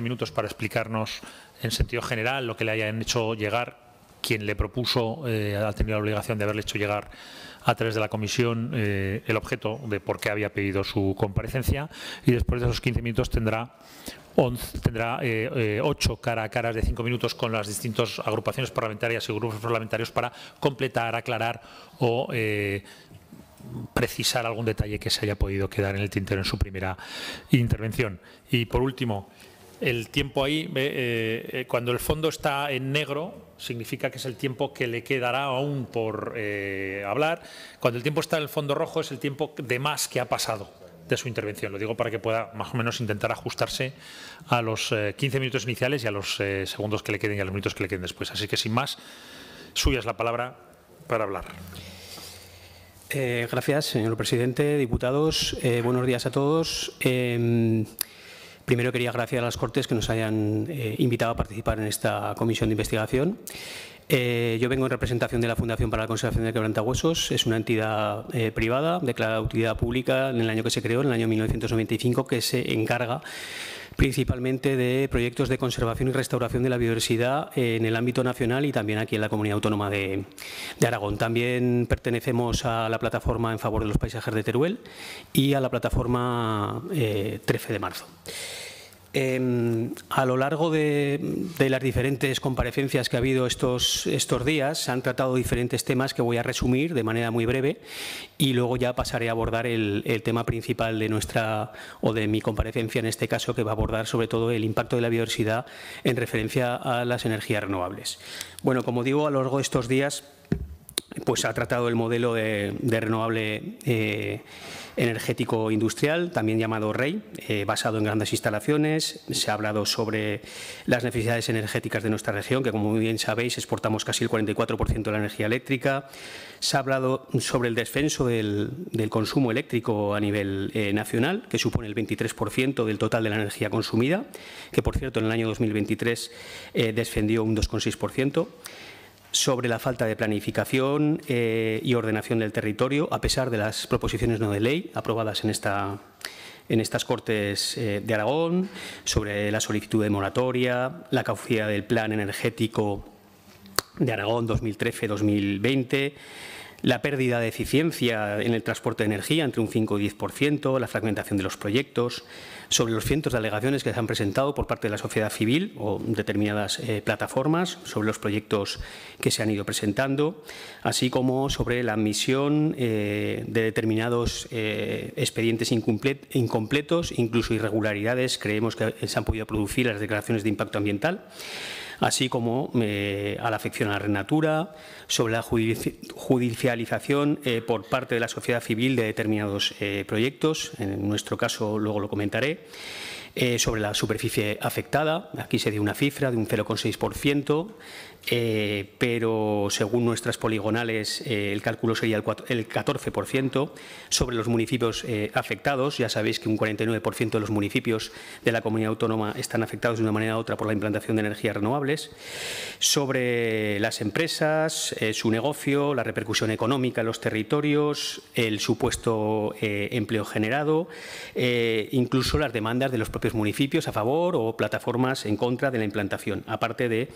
minutos para explicarnos en sentido general lo que le hayan hecho llegar. Quien le propuso ha tenido la obligación de haberle hecho llegar a través de la comisión el objeto de por qué había pedido su comparecencia, y después de esos 15 minutos tendrá 8 cara a caras de 5 minutos con las distintas agrupaciones parlamentarias y grupos parlamentarios para completar, aclarar o precisar algún detalle que se haya podido quedar en el tintero en su primera intervención. Y por último, el tiempo ahí, cuando el fondo está en negro, significa que es el tiempo que le quedará aún por hablar. Cuando el tiempo está en el fondo rojo, es el tiempo de más que ha pasado de su intervención. Lo digo para que pueda más o menos intentar ajustarse a los 15 minutos iniciales y a los segundos que le queden y a los minutos que le queden después. Así que, sin más, suya es la palabra para hablar. Gracias, señor presidente, diputados. Buenos días a todos. Primero quería agradecer a las Cortes que nos hayan invitado a participar en esta comisión de investigación. Yo vengo en representación de la Fundación para la Conservación de Quebrantahuesos. Es una entidad privada declarada de utilidad pública en el año que se creó, en el año 1995, que se encarga principalmente de proyectos de conservación y restauración de la biodiversidad en el ámbito nacional y también aquí en la Comunidad Autónoma de Aragón. También pertenecemos a la plataforma en favor de los paisajes de Teruel y a la plataforma 13 de marzo. A lo largo de las diferentes comparecencias que ha habido estos días, se han tratado diferentes temas que voy a resumir de manera muy breve y luego ya pasaré a abordar el tema principal de mi comparecencia en este caso, que va a abordar sobre todo el impacto de la biodiversidad en referencia a las energías renovables. Bueno, como digo, a lo largo de estos días pues ha tratado el modelo de renovable energético industrial, también llamado REI, basado en grandes instalaciones. Se ha hablado sobre las necesidades energéticas de nuestra región, que como muy bien sabéis exportamos casi el 44% de la energía eléctrica. Se ha hablado sobre el descenso del consumo eléctrico a nivel nacional, que supone el 23% del total de la energía consumida, que por cierto en el año 2023 descendió un 2,6%. Sobre la falta de planificación y ordenación del territorio, a pesar de las proposiciones no de ley aprobadas en estas Cortes de Aragón, sobre la solicitud de moratoria, la caducidad del Plan Energético de Aragón 2013-2020, la pérdida de eficiencia en el transporte de energía entre un 5 y 10%, la fragmentación de los proyectos, sobre los cientos de alegaciones que se han presentado por parte de la sociedad civil o determinadas plataformas sobre los proyectos que se han ido presentando, así como sobre la admisión de determinados expedientes incompletos, incluso irregularidades, creemos que se han podido producir las declaraciones de impacto ambiental, así como a la afección a la red Natura, sobre la judicialización por parte de la sociedad civil de determinados proyectos, en nuestro caso luego lo comentaré, sobre la superficie afectada. Aquí se dio una cifra de un 0,6%, pero según nuestras poligonales el cálculo sería el 14%. Sobre los municipios afectados, ya sabéis que un 49% de los municipios de la comunidad autónoma están afectados de una manera u otra por la implantación de energías renovables. Sobre las empresas, su negocio, la repercusión económica en los territorios, el supuesto empleo generado, incluso las demandas de los propios municipios a favor o plataformas en contra de la implantación. Aparte de,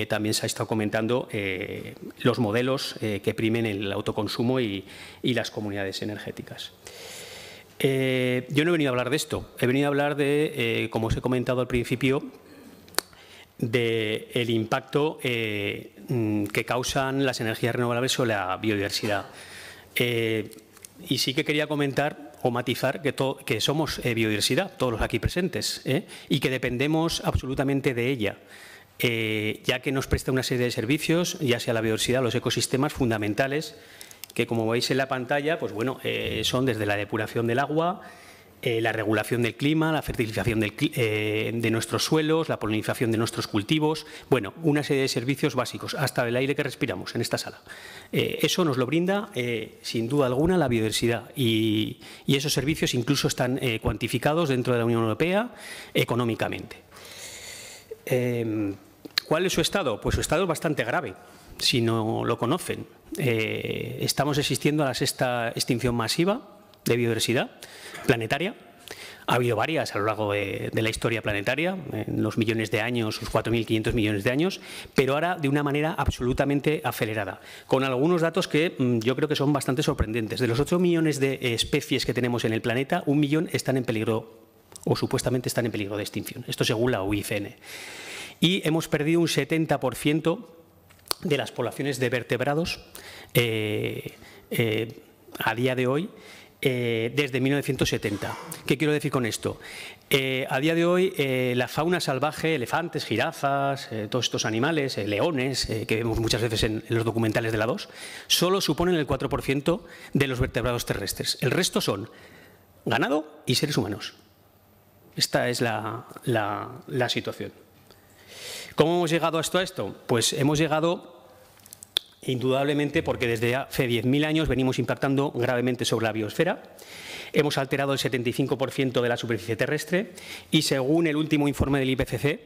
también se ha estado comentando los modelos que primen el autoconsumo y las comunidades energéticas. Yo no he venido a hablar de esto, he venido a hablar de, como os he comentado al principio, del impacto que causan las energías renovables sobre la biodiversidad. Y sí que quería comentar o matizar que somos biodiversidad, todos los aquí presentes, y que dependemos absolutamente de ella, ya que nos presta una serie de servicios, ya sea la biodiversidad, los ecosistemas fundamentales, que como veis en la pantalla, pues bueno, son desde la depuración del agua, la regulación del clima, la fertilización de nuestros suelos, la polinización de nuestros cultivos, bueno, una serie de servicios básicos, hasta el aire que respiramos en esta sala. Eso nos lo brinda, sin duda alguna, la biodiversidad y esos servicios incluso están cuantificados dentro de la Unión Europea económicamente. ¿Cuál es su estado? Pues su estado es bastante grave, si no lo conocen. Estamos asistiendo a la 6ª extinción masiva de biodiversidad planetaria. Ha habido varias a lo largo de la historia planetaria, en los millones de años, los 4.500 millones de años, pero ahora de una manera absolutamente acelerada, con algunos datos que yo creo que son bastante sorprendentes. De los 8 millones de especies que tenemos en el planeta, 1 millón están en peligro, o supuestamente están en peligro de extinción. Esto según la UICN. Y hemos perdido un 70% de las poblaciones de vertebrados a día de hoy, desde 1970. ¿Qué quiero decir con esto? A día de hoy la fauna salvaje, elefantes, jirafas, todos estos animales, leones, que vemos muchas veces en los documentales de la 2, solo suponen el 4% de los vertebrados terrestres. El resto son ganado y seres humanos. Esta es la situación. ¿Cómo hemos llegado hasta esto? Pues hemos llegado indudablemente porque desde hace 10.000 años venimos impactando gravemente sobre la biosfera. Hemos alterado el 75% de la superficie terrestre y según el último informe del IPCC,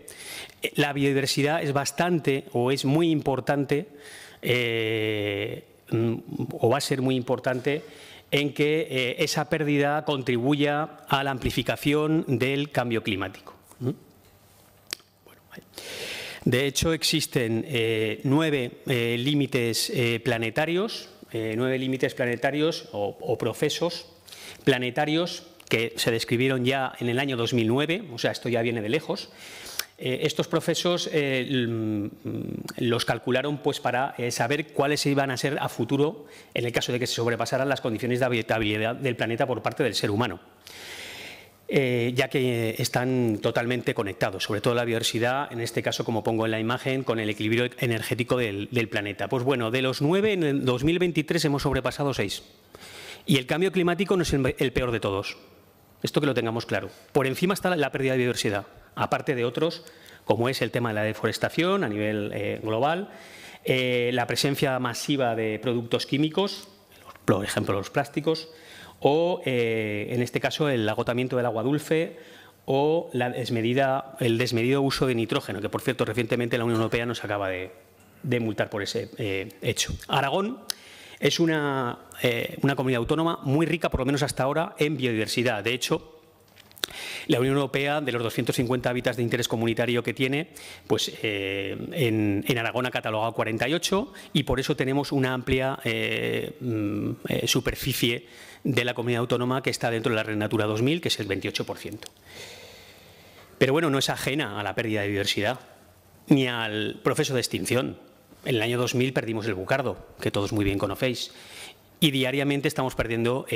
la biodiversidad es bastante o es muy importante o va a ser muy importante en que esa pérdida contribuya a la amplificación del cambio climático. De hecho, existen 9 límites planetarios, 9 límites planetarios o procesos planetarios que se describieron ya en el año 2009, o sea, esto ya viene de lejos. Estos procesos los calcularon pues, para saber cuáles iban a ser a futuro en el caso de que se sobrepasaran las condiciones de habitabilidad del planeta por parte del ser humano. Ya que están totalmente conectados, sobre todo la biodiversidad, en este caso, como pongo en la imagen, con el equilibrio energético del planeta. Pues bueno, de los 9, en el 2023 hemos sobrepasado 6. Y el cambio climático no es el peor de todos. Esto que lo tengamos claro. Por encima está la pérdida de biodiversidad, aparte de otros, como es el tema de la deforestación a nivel global, la presencia masiva de productos químicos, por ejemplo los plásticos, o en este caso el agotamiento del agua dulce o el desmedido uso de nitrógeno, que por cierto recientemente la Unión Europea nos acaba de multar por ese hecho. Aragón es una comunidad autónoma muy rica, por lo menos hasta ahora, en biodiversidad. De hecho, la Unión Europea, de los 250 hábitats de interés comunitario que tiene, pues en Aragón ha catalogado 48 y por eso tenemos una amplia superficie de la comunidad autónoma que está dentro de la Red Natura 2000, que es el 28%. Pero bueno, no es ajena a la pérdida de biodiversidad ni al proceso de extinción. En el año 2000 perdimos el bucardo, que todos muy bien conocéis, y diariamente estamos perdiendo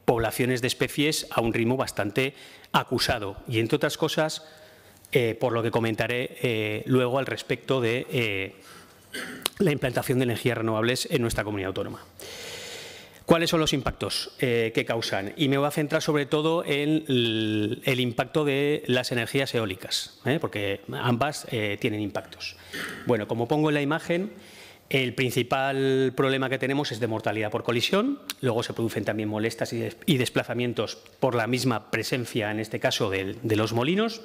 poblaciones de especies a un ritmo bastante acusado. Y entre otras cosas, por lo que comentaré luego al respecto de la implantación de energías renovables en nuestra comunidad autónoma. ¿Cuáles son los impactos que causan? Y me voy a centrar sobre todo en el impacto de las energías eólicas, porque ambas tienen impactos. Bueno, como pongo en la imagen, el principal problema que tenemos es de mortalidad por colisión, luego se producen también molestias y desplazamientos por la misma presencia, en este caso, de los molinos.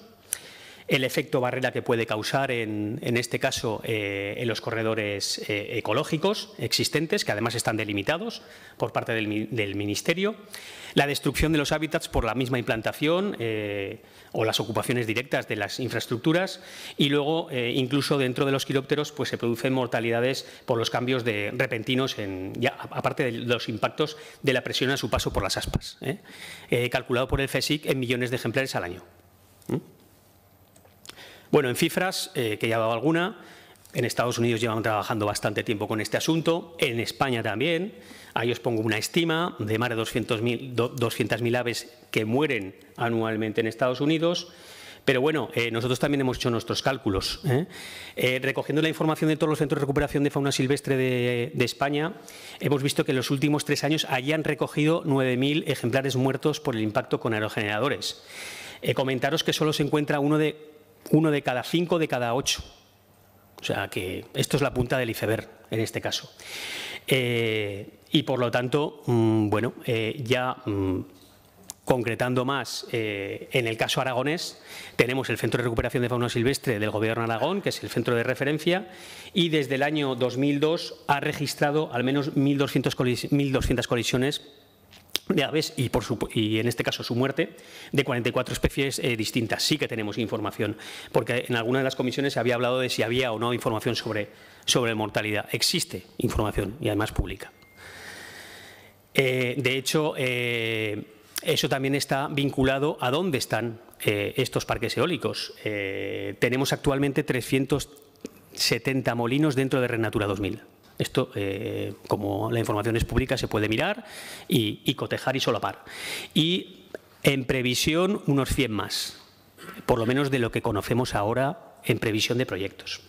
El efecto barrera que puede causar, en este caso, en los corredores ecológicos existentes, que además están delimitados por parte del Ministerio. La destrucción de los hábitats por la misma implantación o las ocupaciones directas de las infraestructuras. Y luego, incluso dentro de los quirópteros, pues se producen mortalidades por los cambios repentinos, aparte de los impactos de la presión a su paso por las aspas, calculado por el CSIC en millones de ejemplares al año. Bueno, en cifras, que ya he dado alguna, en Estados Unidos llevan trabajando bastante tiempo con este asunto, en España también. Ahí os pongo una estima de más de 200.000 aves que mueren anualmente en Estados Unidos. Pero bueno, nosotros también hemos hecho nuestros cálculos. Recogiendo la información de todos los centros de recuperación de fauna silvestre de España, hemos visto que en los últimos 3 años hayan recogido 9.000 ejemplares muertos por el impacto con aerogeneradores. Comentaros que solo se encuentra uno de cada 5 de cada 8. O sea que esto es la punta del iceberg en este caso. Y por lo tanto, bueno, concretando más, en el caso aragonés, tenemos el Centro de Recuperación de Fauna Silvestre del Gobierno de Aragón, que es el centro de referencia, y desde el año 2002 ha registrado al menos 1.200 colisiones de aves y en este caso su muerte, de 44 especies distintas. Sí que tenemos información, porque en alguna de las comisiones se había hablado de si había o no información sobre mortalidad. Existe información y además pública. De hecho, eso también está vinculado a dónde están estos parques eólicos. Tenemos actualmente 370 molinos dentro de Red Natura 2000. Esto, como la información es pública, se puede mirar y cotejar y solapar. Y en previsión unos 100 más, por lo menos de lo que conocemos ahora en previsión de proyectos.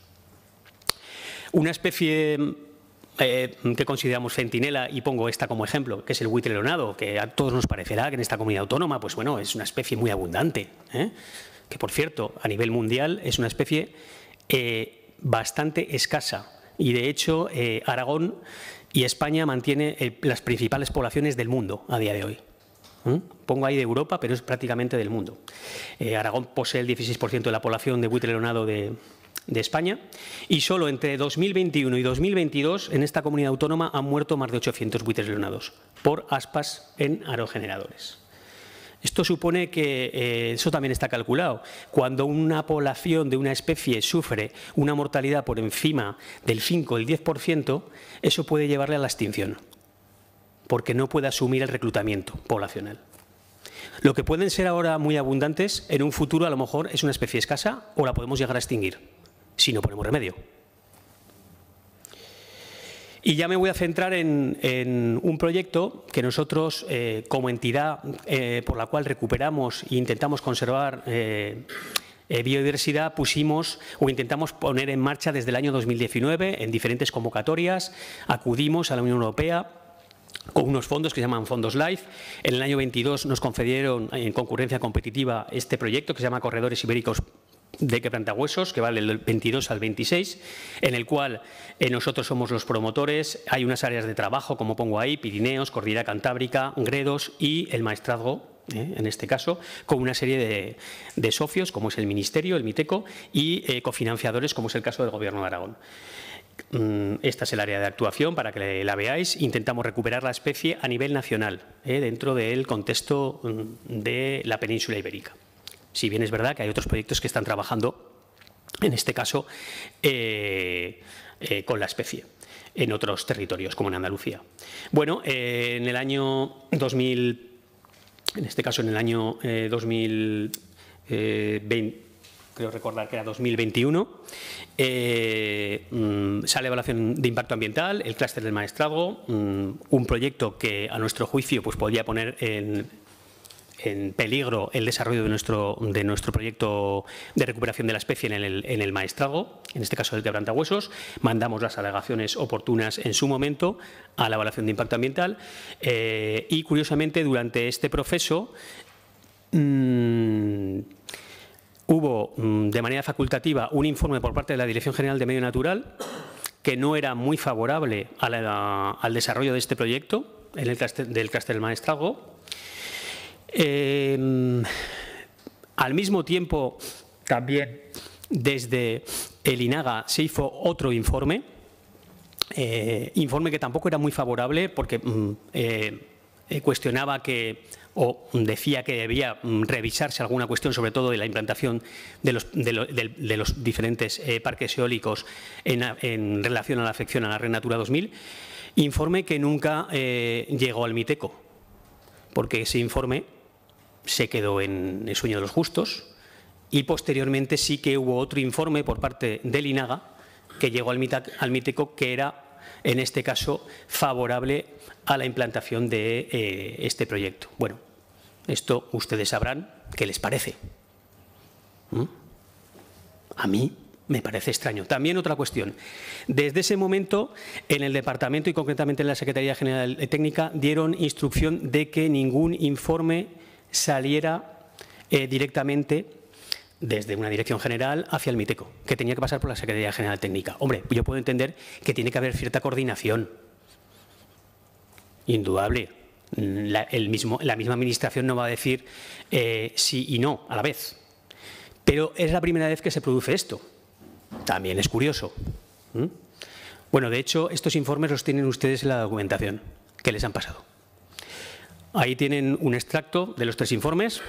Una especie que consideramos centinela, y pongo esta como ejemplo, que es el buitre leonado, que a todos nos parecerá que en esta comunidad autónoma, pues bueno, es una especie muy abundante, que por cierto, a nivel mundial es una especie bastante escasa. Y de hecho, Aragón y España mantiene las principales poblaciones del mundo a día de hoy. Pongo ahí de Europa, pero es prácticamente del mundo. Aragón posee el 16% de la población de buitre leonado de España, y solo entre 2021 y 2022 en esta comunidad autónoma han muerto más de 800 buitres leonados por aspas en aerogeneradores. Esto supone que, eso también está calculado, cuando una población de una especie sufre una mortalidad por encima del 5 o el 10%, eso puede llevarle a la extinción, porque no puede asumir el reclutamiento poblacional. Lo que pueden ser ahora muy abundantes, en un futuro a lo mejor es una especie escasa o la podemos llegar a extinguir, si no ponemos remedio. Y ya me voy a centrar en un proyecto que nosotros, como entidad por la cual recuperamos e intentamos conservar biodiversidad, pusimos o intentamos poner en marcha desde el año 2019 en diferentes convocatorias. Acudimos a la Unión Europea con unos fondos que se llaman Fondos LIFE. En el año 22 nos concedieron en concurrencia competitiva este proyecto que se llama Corredores Ibéricos de Quebrantahuesos, que va del 22 al 26, en el cual nosotros somos los promotores. Hay unas áreas de trabajo, como pongo ahí, Pirineos, Cordillera Cantábrica, Gredos y el Maestrazgo, en este caso, con una serie de socios, como es el Ministerio, el MITECO, y cofinanciadores, como es el caso del Gobierno de Aragón. Esta es el área de actuación, para que la veáis. Intentamos recuperar la especie a nivel nacional, dentro del contexto de la península ibérica. Si bien es verdad que hay otros proyectos que están trabajando, en este caso, con la especie, en otros territorios, como en Andalucía. Bueno, en el año 2000, en este caso en el año 2020, creo recordar que era 2021, sale evaluación de impacto ambiental, el clúster del Maestrazgo, un proyecto que a nuestro juicio pues podría poner en peligro el desarrollo de nuestro proyecto de recuperación de la especie en el Maestrazgo, en este caso del Quebrantahuesos. Mandamos las alegaciones oportunas en su momento a la evaluación de impacto ambiental y, curiosamente, durante este proceso hubo de manera facultativa un informe por parte de la Dirección General de Medio Natural que no era muy favorable al desarrollo de este proyecto del clúster del Maestrazgo. Al mismo tiempo, también desde el INAGA se hizo otro informe, informe que tampoco era muy favorable porque cuestionaba o decía que debía revisarse alguna cuestión, sobre todo de la implantación de los diferentes parques eólicos en relación a la afección a la Red Natura 2000, informe que nunca llegó al MITECO, porque ese informe se quedó en el sueño de los justos, y posteriormente sí que hubo otro informe por parte del INAGA que llegó al MITECO, que era, en este caso, favorable a la implantación de este proyecto. Bueno, esto ustedes sabrán qué les parece. A mí me parece extraño. También otra cuestión. Desde ese momento, en el departamento y concretamente en la Secretaría General Técnica, dieron instrucción de que ningún informe saliera directamente desde una dirección general hacia el MITECO, que tenía que pasar por la Secretaría General Técnica. Hombre, yo puedo entender que tiene que haber cierta coordinación, indudable. La misma administración no va a decir sí y no a la vez. Pero es la primera vez que se produce esto. También es curioso. Bueno, de hecho, estos informes los tienen ustedes en la documentación que les han pasado. Ahí tienen un extracto de los 3 informes.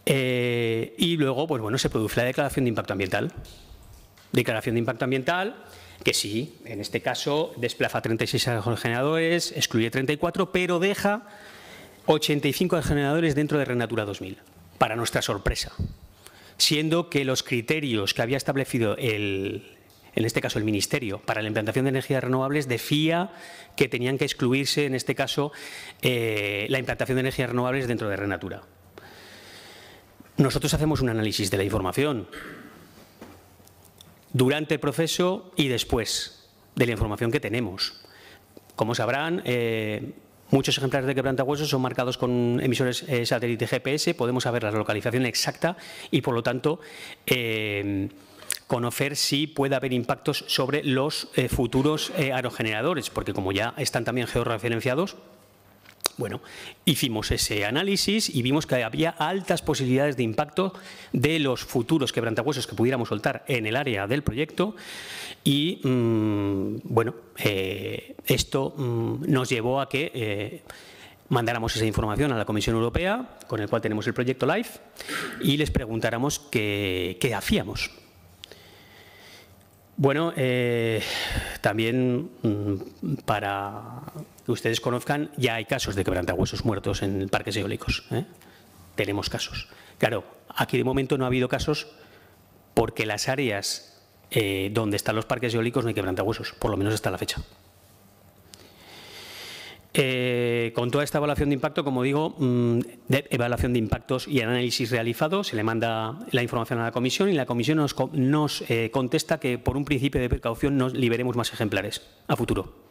Y luego, pues bueno, se produce la declaración de impacto ambiental. Declaración de impacto ambiental que sí, en este caso desplaza 36 aerogeneradores, excluye 34, pero deja 85 aerogeneradores dentro de Red Natura 2000, para nuestra sorpresa. Siendo que los criterios que había establecido en este caso el Ministerio para la implantación de energías renovables decía que tenían que excluirse, en este caso, la implantación de energías renovables dentro de Red Natura. Nosotros hacemos un análisis de la información durante el proceso y después de la información que tenemos. Como sabrán, muchos ejemplares de quebrantahuesos son marcados con emisores satélite GPS, podemos saber la localización exacta y, por lo tanto, conocer si puede haber impactos sobre los futuros aerogeneradores, porque como ya están también georreferenciados, bueno, hicimos ese análisis y vimos que había altas posibilidades de impacto de los futuros quebrantahuesos que pudiéramos soltar en el área del proyecto y, bueno, esto nos llevó a que mandáramos esa información a la Comisión Europea, con el cual tenemos el proyecto LIFE, y les preguntáramos qué hacíamos. Bueno, también para que ustedes conozcan, ya hay casos de quebrantahuesos muertos en parques eólicos. Tenemos casos. Claro, aquí de momento no ha habido casos porque las áreas donde están los parques eólicos no hay quebrantahuesos, por lo menos hasta la fecha. Con toda esta evaluación de impacto, como digo, de evaluación de impactos y análisis realizado, se le manda la información a la Comisión y la Comisión nos contesta que por un principio de precaución nos liberemos más ejemplares a futuro.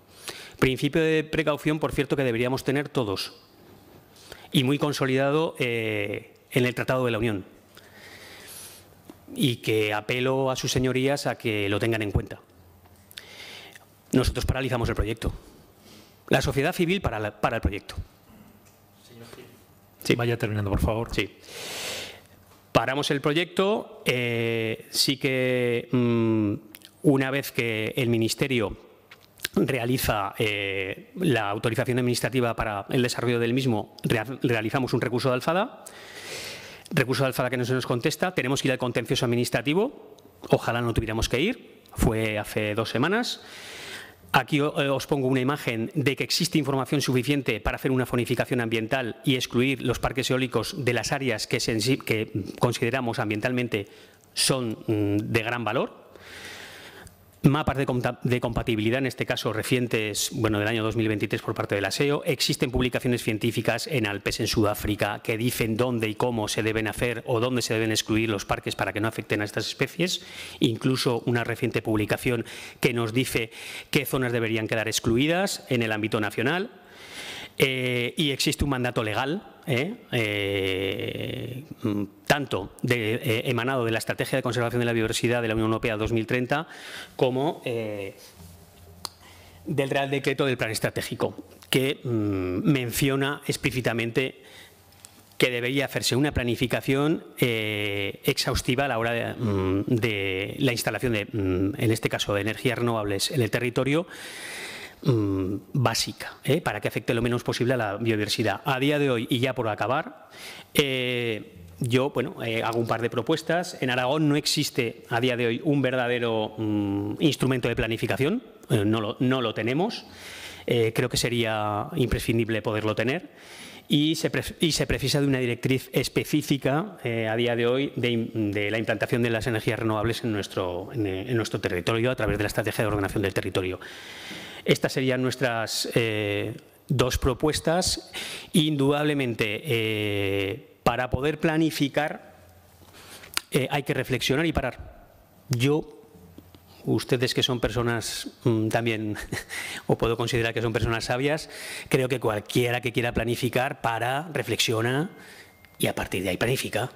Principio de precaución, por cierto, que deberíamos tener todos y muy consolidado en el Tratado de la Unión y que apelo a sus señorías a que lo tengan en cuenta. Nosotros paralizamos el proyecto. La sociedad civil para el proyecto. Señor Gil. Sí. Vaya terminando, por favor. Sí. Paramos el proyecto. Sí que una vez que el Ministerio realiza la autorización administrativa para el desarrollo del mismo, realizamos un recurso de alzada. Recurso de alzada que no se nos contesta. Tenemos que ir al contencioso administrativo. Ojalá no tuviéramos que ir. Fue hace 2 semanas. Aquí os pongo una imagen de que existe información suficiente para hacer una zonificación ambiental y excluir los parques eólicos de las áreas que consideramos ambientalmente son de gran valor. Mapas de compatibilidad, en este caso recientes, bueno, del año 2023 por parte de la SEO. Existen publicaciones científicas en Alpes, en Sudáfrica, que dicen dónde y cómo se deben hacer o dónde se deben excluir los parques para que no afecten a estas especies. Incluso una reciente publicación que nos dice qué zonas deberían quedar excluidas en el ámbito nacional. Y existe un mandato legal, tanto emanado de la Estrategia de Conservación de la Biodiversidad de la Unión Europea 2030 como del Real Decreto del Plan Estratégico, que menciona explícitamente que debería hacerse una planificación exhaustiva a la hora de la instalación de, en este caso, de energías renovables en el territorio, básica, para que afecte lo menos posible a la biodiversidad. A día de hoy, y ya por acabar, yo hago un par de propuestas. En Aragón no existe a día de hoy un verdadero instrumento de planificación, no lo tenemos. Creo que sería imprescindible poderlo tener. Y se precisa de una directriz específica a día de hoy de la implantación de las energías renovables en nuestro territorio a través de la Estrategia de Ordenación del Territorio. Estas serían nuestras 2 propuestas. Indudablemente, para poder planificar hay que reflexionar y parar. Ustedes que son personas también, o puedo considerar que son personas sabias, creo que cualquiera que quiera planificar reflexiona y a partir de ahí planifica.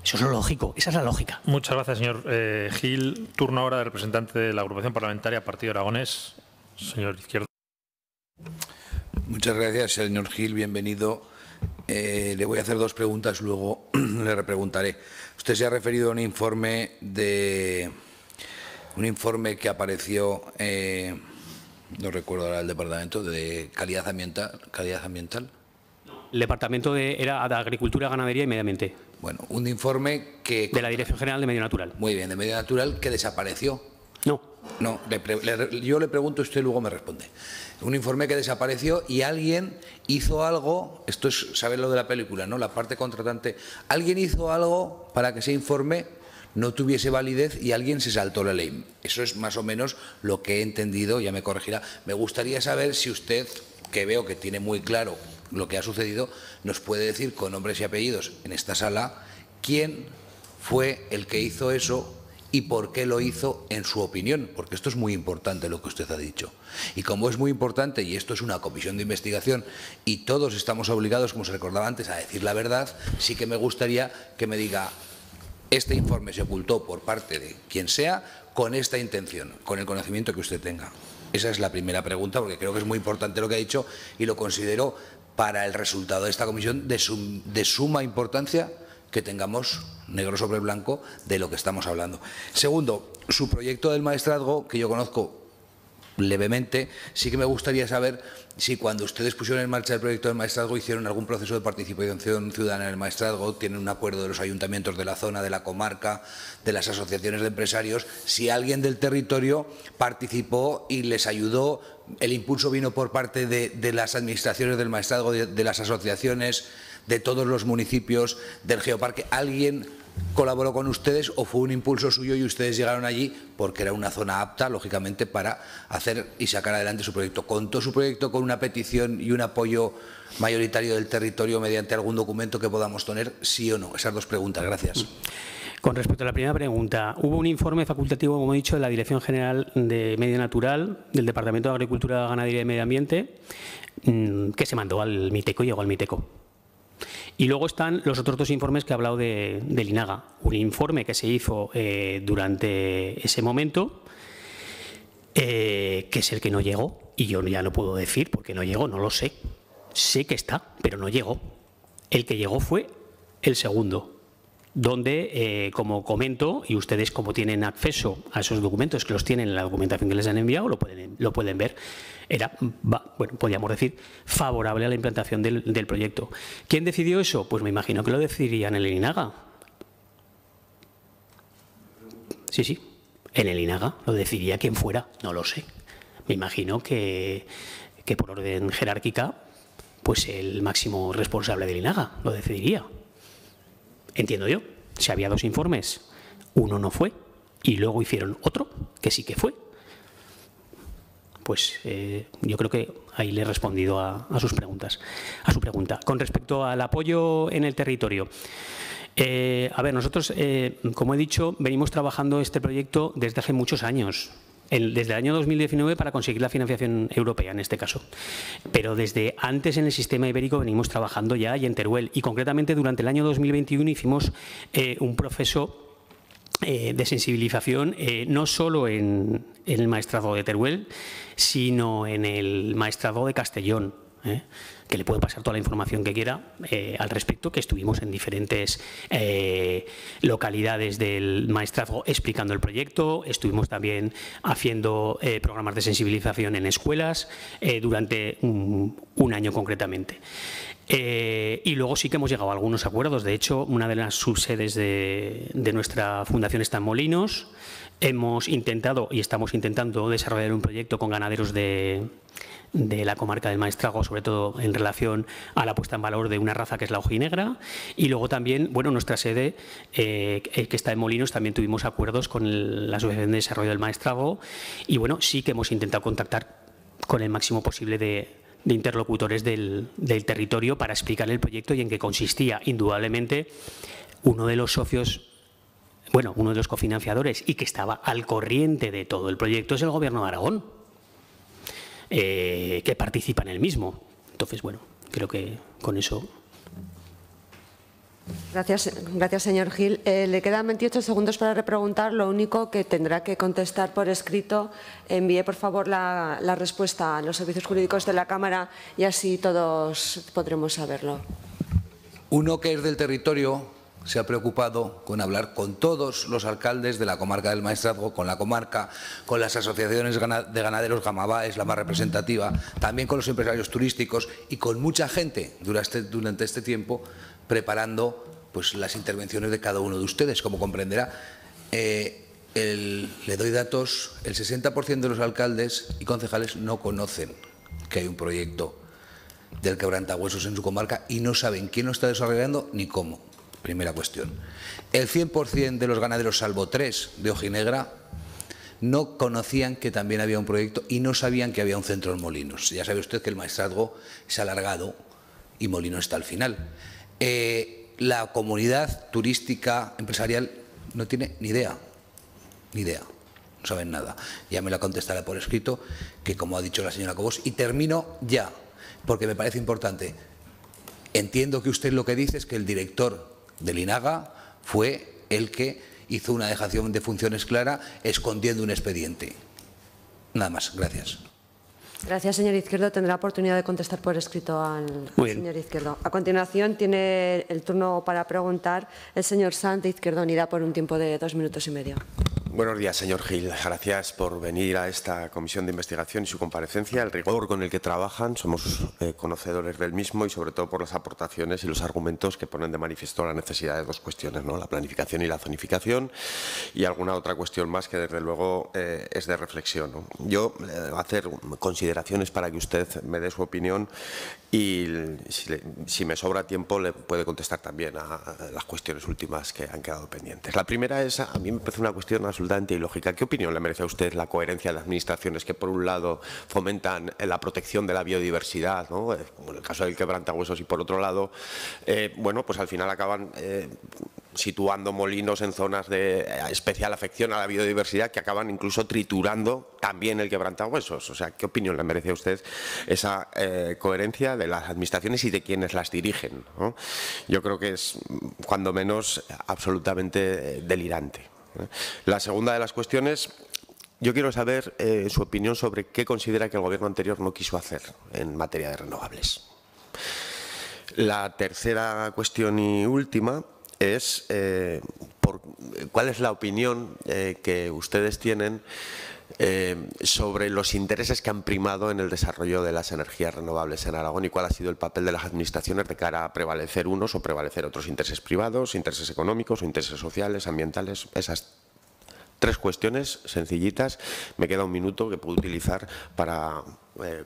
Eso es lo lógico, esa es la lógica. Muchas gracias, señor Gil. Turno ahora del representante de la agrupación parlamentaria Partido Aragonés, señor Izquierdo. Muchas gracias, señor Gil, bienvenido. Le voy a hacer 2 preguntas, luego le repreguntaré. Usted se ha referido a un informe que apareció No recuerdo ahora el departamento de calidad ambiental. El departamento era de Agricultura, Ganadería y Medio Ambiente. Bueno, un informe que... De la Dirección General de Medio Natural. Muy bien, de Medio Natural, que desapareció. No. No, yo le pregunto y usted luego me responde. Un informe que desapareció y alguien hizo algo, esto es saber lo de la película, ¿no? La parte contratante. Alguien hizo algo para que ese informe no tuviese validez y alguien se saltó la ley. Eso es más o menos lo que he entendido, ya me corregirá. Me gustaría saber si usted, que veo que tiene muy claro lo que ha sucedido, nos puede decir con nombres y apellidos en esta sala quién fue el que hizo eso y por qué lo hizo en su opinión, porque esto es muy importante lo que usted ha dicho. Y como es muy importante, y esto es una comisión de investigación, y todos estamos obligados, como se recordaba antes, a decir la verdad, sí que me gustaría que me diga, este informe se ocultó por parte de quien sea, con esta intención, con el conocimiento que usted tenga. Esa es la primera pregunta, porque creo que es muy importante lo que ha dicho y lo considero para el resultado de esta comisión de suma importancia que tengamos negro sobre blanco de lo que estamos hablando. Segundo, su proyecto del maestrazgo, que yo conozco levemente, sí que me gustaría saber si cuando ustedes pusieron en marcha el proyecto del maestrazgo hicieron algún proceso de participación ciudadana en el maestrazgo, tienen un acuerdo de los ayuntamientos de la zona, de la comarca, de las asociaciones de empresarios, si alguien del territorio participó y les ayudó, el impulso vino por parte de las administraciones del maestrazgo, de las asociaciones, de todos los municipios, del geoparque. ¿Alguien colaboró con ustedes o fue un impulso suyo y ustedes llegaron allí porque era una zona apta, lógicamente, para hacer y sacar adelante su proyecto? ¿Contó su proyecto con una petición y un apoyo mayoritario del territorio mediante algún documento que podamos tener, sí o no? Esas dos preguntas. Gracias. Con respecto a la primera pregunta, hubo un informe facultativo, como he dicho, de la Dirección General de Medio Natural del Departamento de Agricultura, Ganadería y Medio Ambiente que se mandó al MITECO y llegó al MITECO. Y luego están los otros dos informes que he hablado del INAGA. Un informe que se hizo durante ese momento, que es el que no llegó, y yo ya no puedo decir por qué no llegó, no lo sé. Sé que está, pero no llegó. El que llegó fue el segundo, donde, como comento, y ustedes como tienen acceso a esos documentos, que los tienen en la documentación que les han enviado, lo pueden ver, era, bueno, podríamos decir, favorable a la implantación del proyecto. ¿Quién decidió eso? Pues me imagino que lo decidirían en el INAGA. Sí, en el INAGA lo decidiría quien fuera, no lo sé. Me imagino que por orden jerárquica, pues el máximo responsable del INAGA lo decidiría. Entiendo yo, si había dos informes, uno no fue y luego hicieron otro que sí que fue. Pues yo creo que ahí le he respondido a sus preguntas, a su pregunta. Con respecto al apoyo en el territorio, a ver, nosotros, como he dicho, venimos trabajando este proyecto desde hace muchos años. Desde el año 2019 para conseguir la financiación europea, en este caso. Pero desde antes en el sistema ibérico venimos trabajando ya y en Teruel. Y concretamente durante el año 2021 hicimos un proceso de sensibilización no solo en el maestrazgo de Teruel, sino en el maestrazgo de Castellón, que le puedo pasar toda la información que quiera al respecto, que estuvimos en diferentes localidades del maestrazgo explicando el proyecto, estuvimos también haciendo programas de sensibilización en escuelas durante un año concretamente. Y luego sí que hemos llegado a algunos acuerdos. De hecho, una de las subsedes de nuestra fundación está en Molinos. Hemos intentado y estamos intentando desarrollar un proyecto con ganaderos de la comarca del Maestrazgo, sobre todo en relación a la puesta en valor de una raza que es la ojinegra. Y luego también, bueno, nuestra sede, que está en Molinos, también tuvimos acuerdos con la Asociación de Desarrollo del Maestrazgo. Y bueno, sí que hemos intentado contactar con el máximo posible de interlocutores del territorio para explicar el proyecto y en qué consistía. Indudablemente, uno de los socios, bueno, uno de los cofinanciadores y que estaba al corriente de todo el proyecto es el Gobierno de Aragón, que participa en el mismo. Entonces, bueno, creo que con eso... Gracias, señor Gil. Le quedan 28 segundos para repreguntar. Lo único que tendrá que contestar por escrito, envíe por favor la respuesta a los servicios jurídicos de la Cámara y así todos podremos saberlo. Uno que es del territorio se ha preocupado con hablar con todos los alcaldes de la comarca del Maestrazgo, con la comarca, con las asociaciones de ganaderos, Gamabá es la más representativa, también con los empresarios turísticos y con mucha gente durante este tiempo preparando pues, las intervenciones de cada uno de ustedes. Como comprenderá, le doy datos, el 60% de los alcaldes y concejales no conocen que hay un proyecto del quebrantahuesos en su comarca y no saben quién lo está desarrollando ni cómo. Primera cuestión. El 100% de los ganaderos, salvo 3 de Ojinegra, no conocían que también había un proyecto y no sabían que había un centro en Molinos. Ya sabe usted que el Maestrazgo se ha alargado y Molinos está al final. La comunidad turística empresarial no tiene ni idea, no saben nada. Ya me la contestará por escrito, que como ha dicho la señora Cobos, y termino ya, porque me parece importante. Entiendo que usted lo que dice es que el director del INAGA fue el que hizo una dejación de funciones clara escondiendo un expediente. Nada más, gracias. Gracias, señor Izquierdo. Tendrá oportunidad de contestar por escrito al señor Izquierdo. A continuación, tiene el turno para preguntar el señor Sanz de Izquierda Unida por un tiempo de 2 minutos y medio. Buenos días, señor Gil. Gracias por venir a esta comisión de investigación y su comparecencia. El rigor con el que trabajan, somos conocedores del mismo y sobre todo por las aportaciones y los argumentos que ponen de manifiesto la necesidad de 2 cuestiones, ¿no? La planificación y la zonificación, y alguna otra cuestión más que desde luego es de reflexión, ¿no? Yo voy a hacer consideraciones para que usted me dé su opinión y si me sobra tiempo le puede contestar también a las cuestiones últimas que han quedado pendientes. La primera es, a mí me parece una cuestión absolutamente ilógica. ¿Qué opinión le merece a usted la coherencia de administraciones que por un lado fomentan la protección de la biodiversidad, ¿no? Como en el caso del quebrantahuesos, y por otro lado, bueno, pues al final acaban situando molinos en zonas de especial afección a la biodiversidad que acaban incluso triturando también el quebrantahuesos? O sea, ¿qué opinión le merece a usted esa coherencia de las administraciones y de quienes las dirigen, ¿no? Yo creo que es, cuando menos, absolutamente delirante. La segunda de las cuestiones, yo quiero saber su opinión sobre qué considera que el Gobierno anterior no quiso hacer en materia de renovables. La tercera cuestión y última es cuál es la opinión que ustedes tienen sobre los intereses que han primado en el desarrollo de las energías renovables en Aragón y cuál ha sido el papel de las administraciones de cara a prevalecer unos o prevalecer otros intereses privados, intereses económicos o intereses sociales, ambientales. Esas 3 cuestiones sencillitas. Me queda un minuto que puedo utilizar para,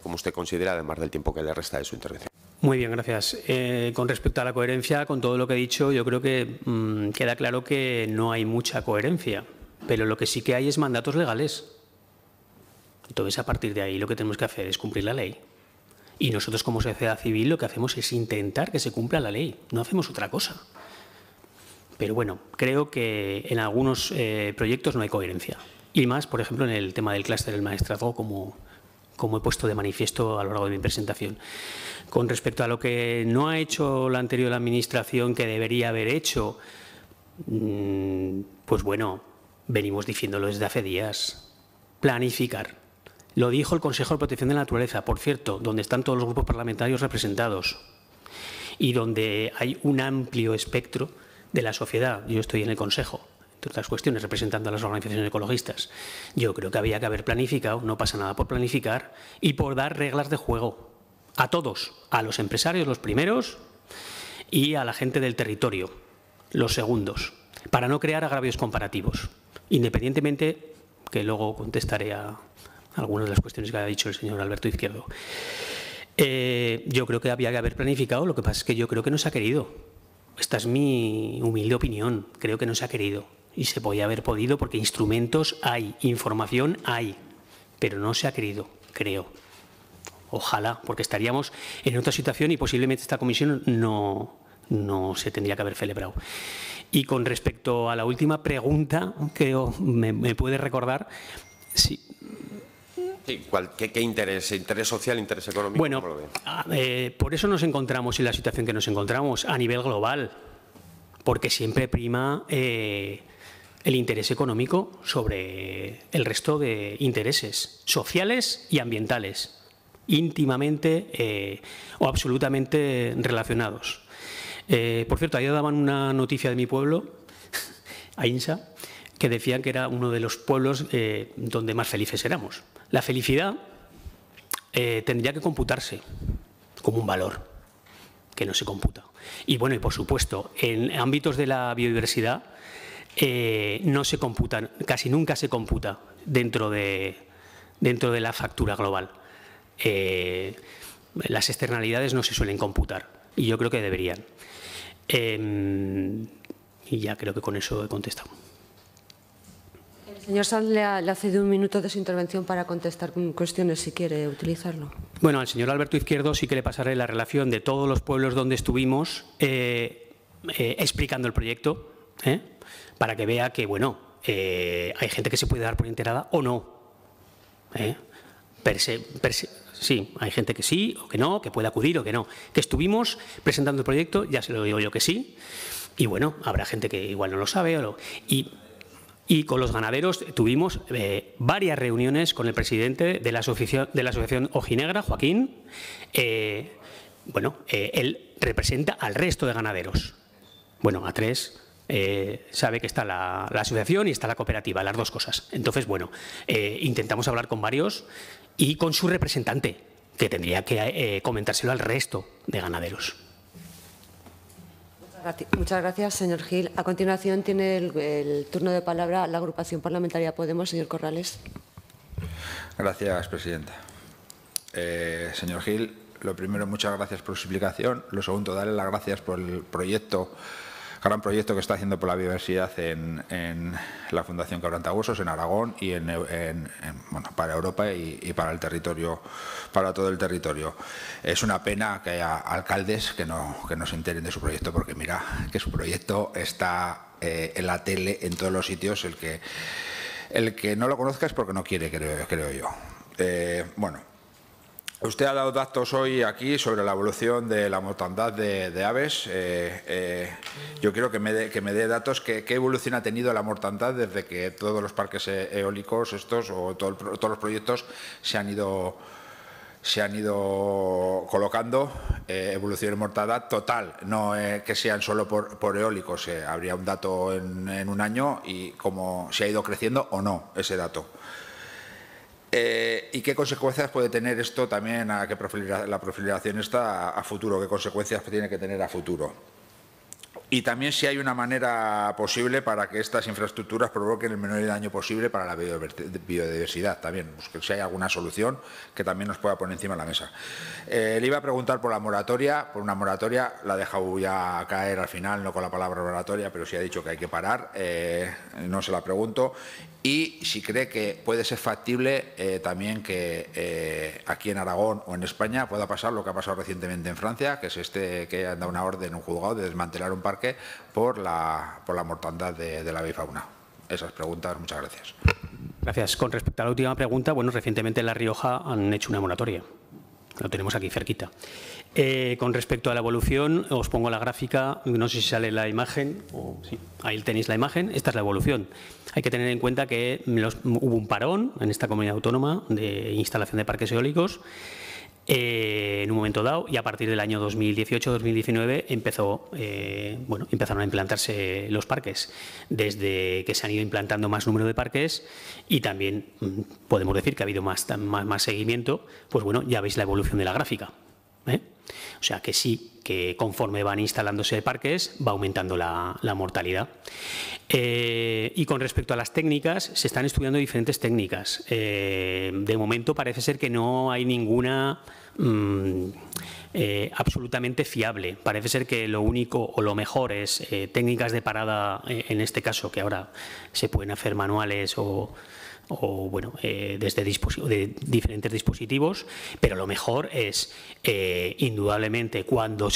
como usted considera, además del tiempo que le resta de su intervención. Muy bien, gracias. Con respecto a la coherencia, con todo lo que he dicho, yo creo que queda claro que no hay mucha coherencia, pero lo que sí que hay es mandatos legales. Entonces, a partir de ahí, lo que tenemos que hacer es cumplir la ley. Y nosotros, como sociedad civil, lo que hacemos es intentar que se cumpla la ley. No hacemos otra cosa. Pero bueno, creo que en algunos proyectos no hay coherencia. Y más, por ejemplo, en el tema del clúster del Maestrazgo, como he puesto de manifiesto a lo largo de mi presentación. Con respecto a lo que no ha hecho la anterior administración que debería haber hecho, pues bueno, venimos diciéndolo desde hace días. Planificar. Lo dijo el Consejo de Protección de la Naturaleza, por cierto, donde están todos los grupos parlamentarios representados y donde hay un amplio espectro de la sociedad. Yo estoy en el Consejo, entre otras cuestiones, representando a las organizaciones ecologistas. Yo creo que había que haber planificado, no pasa nada por planificar y por dar reglas de juego a todos, a los empresarios los primeros y a la gente del territorio los segundos, para no crear agravios comparativos, independientemente, que luego contestaré a algunas de las cuestiones que ha dicho el señor Alberto Izquierdo. Yo creo que había que haber planificado, lo que pasa es que yo creo que no se ha querido. Esta es mi humilde opinión, creo que no se ha querido. Y se podía haber podido porque instrumentos hay, información hay, pero no se ha querido, creo. Ojalá, porque estaríamos en otra situación y posiblemente esta comisión no se tendría que haber celebrado. Y con respecto a la última pregunta, que me puede recordar, sí. Sí, ¿qué interés? ¿Interés social, interés económico? Bueno, por eso nos encontramos en la situación que nos encontramos a nivel global, porque siempre prima el interés económico sobre el resto de intereses sociales y ambientales, íntimamente o absolutamente relacionados. Por cierto, ayer daban una noticia de mi pueblo, Ainsa, que decían que era uno de los pueblos donde más felices éramos. La felicidad tendría que computarse como un valor que no se computa. Y bueno, y por supuesto, en ámbitos de la biodiversidad no se computan, casi nunca se computa dentro de la factura global. Las externalidades no se suelen computar y yo creo que deberían. Y ya creo que con eso he contestado. El señor Sanz le ha cedido un minuto de su intervención para contestar cuestiones, si quiere utilizarlo. Bueno, al señor Alberto Izquierdo sí que le pasaré la relación de todos los pueblos donde estuvimos explicando el proyecto, para que vea que, bueno, hay gente que se puede dar por enterada o no. Sí, hay gente que sí o que no, que puede acudir o que no. Que estuvimos presentando el proyecto, ya se lo digo yo que sí, y bueno, habrá gente que igual no lo sabe. Y con los ganaderos tuvimos varias reuniones con el presidente de la asociación Ojinegra, Joaquín. Bueno, él representa al resto de ganaderos. Bueno, A3 sabe que está la asociación y está la cooperativa, las dos cosas. Entonces, bueno, intentamos hablar con varios y con su representante, que tendría que comentárselo al resto de ganaderos. Muchas gracias, señor Gil. A continuación tiene el turno de palabra la agrupación parlamentaria Podemos, señor Corrales. Gracias, presidenta. Señor Gil, lo primero, muchas gracias por su explicación. Lo segundo, darle las gracias por el gran proyecto que está haciendo por la biodiversidad en la Fundación Quebrantahuesos, en Aragón y bueno, para Europa y para el territorio, para todo el territorio. Es una pena que haya alcaldes que no se enteren de su proyecto, porque mira que su proyecto está en la tele, en todos los sitios. El que no lo conozca es porque no quiere, creo yo. Bueno. Usted ha dado datos hoy aquí sobre la evolución de la mortandad de aves. Yo quiero que me dé datos. ¿Qué evolución ha tenido la mortandad desde que todos los parques eólicos todos los proyectos se han ido colocando? Evolución y mortandad total, no que sean solo por eólicos. Habría un dato en un año y cómo se ha ido creciendo o no ese dato. ¿Y qué consecuencias puede tener esto también la proliferación a futuro? ¿Qué consecuencias tiene que tener a futuro? Y también si hay una manera posible para que estas infraestructuras provoquen el menor daño posible para la biodiversidad también, pues si hay alguna solución que también nos pueda poner encima de la mesa. Le iba a preguntar por la moratoria, la he dejado ya caer al final, no con la palabra moratoria, pero sí ha dicho que hay que parar, no se la pregunto. Y si cree que puede ser factible también que aquí en Aragón o en España pueda pasar lo que ha pasado recientemente en Francia, que es que han dado una orden, un juzgado, de desmantelar un parque por la mortandad de la avifauna. Esas preguntas, muchas gracias. Gracias. Con respecto a la última pregunta, bueno, recientemente en La Rioja han hecho una moratoria. Lo tenemos aquí cerquita. Con respecto a la evolución, os pongo la gráfica, no sé si sale la imagen, sí, ahí tenéis la imagen, esta es la evolución. Hay que tener en cuenta que hubo un parón en esta comunidad autónoma de instalación de parques eólicos en un momento dado, y a partir del año 2018-2019 empezaron a implantarse los parques. Desde que se han ido implantando más número de parques, y también podemos decir que ha habido más seguimiento, pues bueno, ya veis la evolución de la gráfica. O sea que sí, que conforme van instalándose parques va aumentando la mortalidad. Y con respecto a las técnicas, se están estudiando diferentes técnicas. De momento parece ser que no hay ninguna absolutamente fiable. Parece ser que lo único o lo mejor es técnicas de parada, en este caso, que ahora se pueden hacer manuales o bueno, desde diferentes dispositivos, pero lo mejor es indudablemente cuando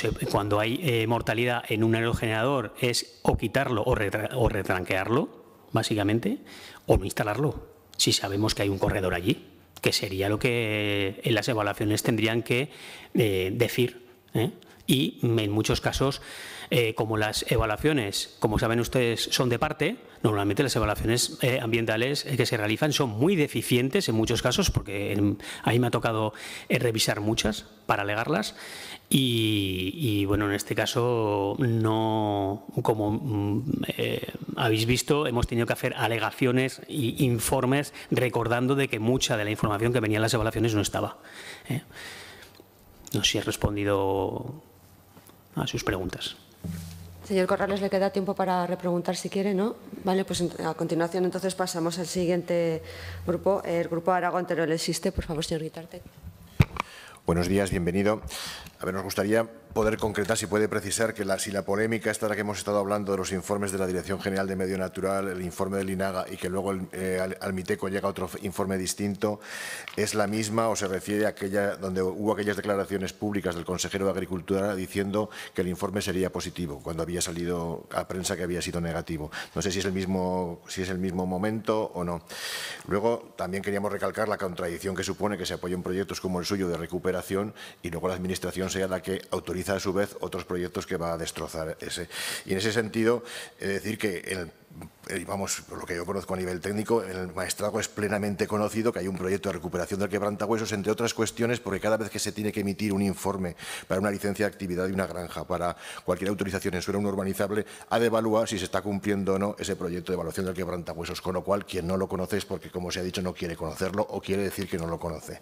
hay mortalidad en un aerogenerador, es o quitarlo o retranquearlo, básicamente, o no instalarlo, si sabemos que hay un corredor allí, que sería lo que en las evaluaciones tendrían que decir, y en muchos casos, como las evaluaciones, como saben ustedes, son de parte, normalmente las evaluaciones ambientales que se realizan son muy deficientes en muchos casos, porque a mí me ha tocado revisar muchas para alegarlas y bueno, en este caso, no, como habéis visto, hemos tenido que hacer alegaciones e informes recordando de que mucha de la información que venía en las evaluaciones no estaba. No sé si he respondido a sus preguntas. Señor Corrales, le queda tiempo para repreguntar si quiere, ¿no? Vale, pues a continuación entonces pasamos al siguiente grupo, el Grupo Aragón Teruel Existe. Por favor, señor Guitarte. Buenos días, bienvenido. A ver, nos gustaría poder concretar, si puede precisar, que si la polémica esta de la que hemos estado hablando de los informes de la Dirección General de Medio Natural, el informe del INAGA y que luego al MITECO llega otro informe distinto, ¿es la misma o se refiere a aquella donde hubo aquellas declaraciones públicas del consejero de Agricultura diciendo que el informe sería positivo, cuando había salido a prensa que había sido negativo? No sé si es el mismo momento o no. Luego, también queríamos recalcar la contradicción que supone que se apoyen proyectos como el suyo de recuperación y luego la Administración sea la que autoriza a su vez otros proyectos que va a destrozar ese. Y en ese sentido, he de decir que vamos, por lo que yo conozco a nivel técnico, en el maestrazgo es plenamente conocido que hay un proyecto de recuperación del quebrantahuesos, entre otras cuestiones, porque cada vez que se tiene que emitir un informe para una licencia de actividad de una granja, para cualquier autorización en suelo no urbanizable, ha de evaluar si se está cumpliendo o no ese proyecto de evaluación del quebrantahuesos, con lo cual quien no lo conoce es porque, como se ha dicho, no quiere conocerlo o quiere decir que no lo conoce.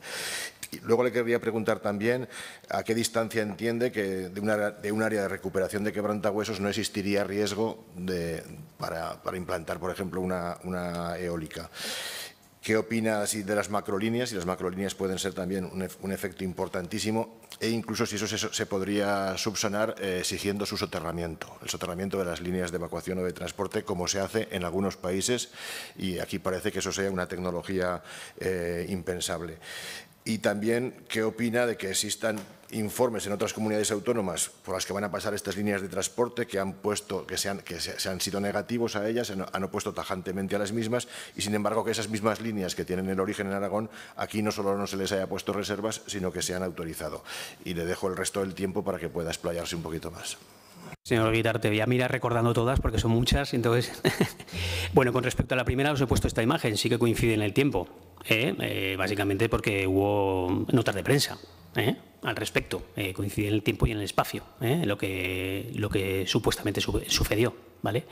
Y luego le querría preguntar también a qué distancia entiende que de un área de recuperación de quebrantahuesos no existiría riesgo para implantar, por ejemplo, una eólica. ¿Qué opina de las macrolíneas? Y las macrolíneas pueden ser también un efecto importantísimo e incluso si eso se podría subsanar exigiendo su soterramiento, el soterramiento de las líneas de evacuación o de transporte, como se hace en algunos países, y aquí parece que eso sea una tecnología impensable. Y también, ¿qué opina de que existan informes en otras comunidades autónomas por las que van a pasar estas líneas de transporte que se han sido negativos a ellas, han opuesto tajantemente a las mismas y, sin embargo, que esas mismas líneas que tienen el origen en Aragón, aquí no solo no se les haya puesto reservas, sino que se han autorizado? Y le dejo el resto del tiempo para que pueda explayarse un poquito más. Señor Guitarte, voy a mirar recordando todas porque son muchas. Entonces, bueno, con respecto a la primera os he puesto esta imagen, sí que coincide en el tiempo, básicamente porque hubo notas de prensa al respecto, coincide en el tiempo y en el espacio, lo que supuestamente sucedió, ¿vale?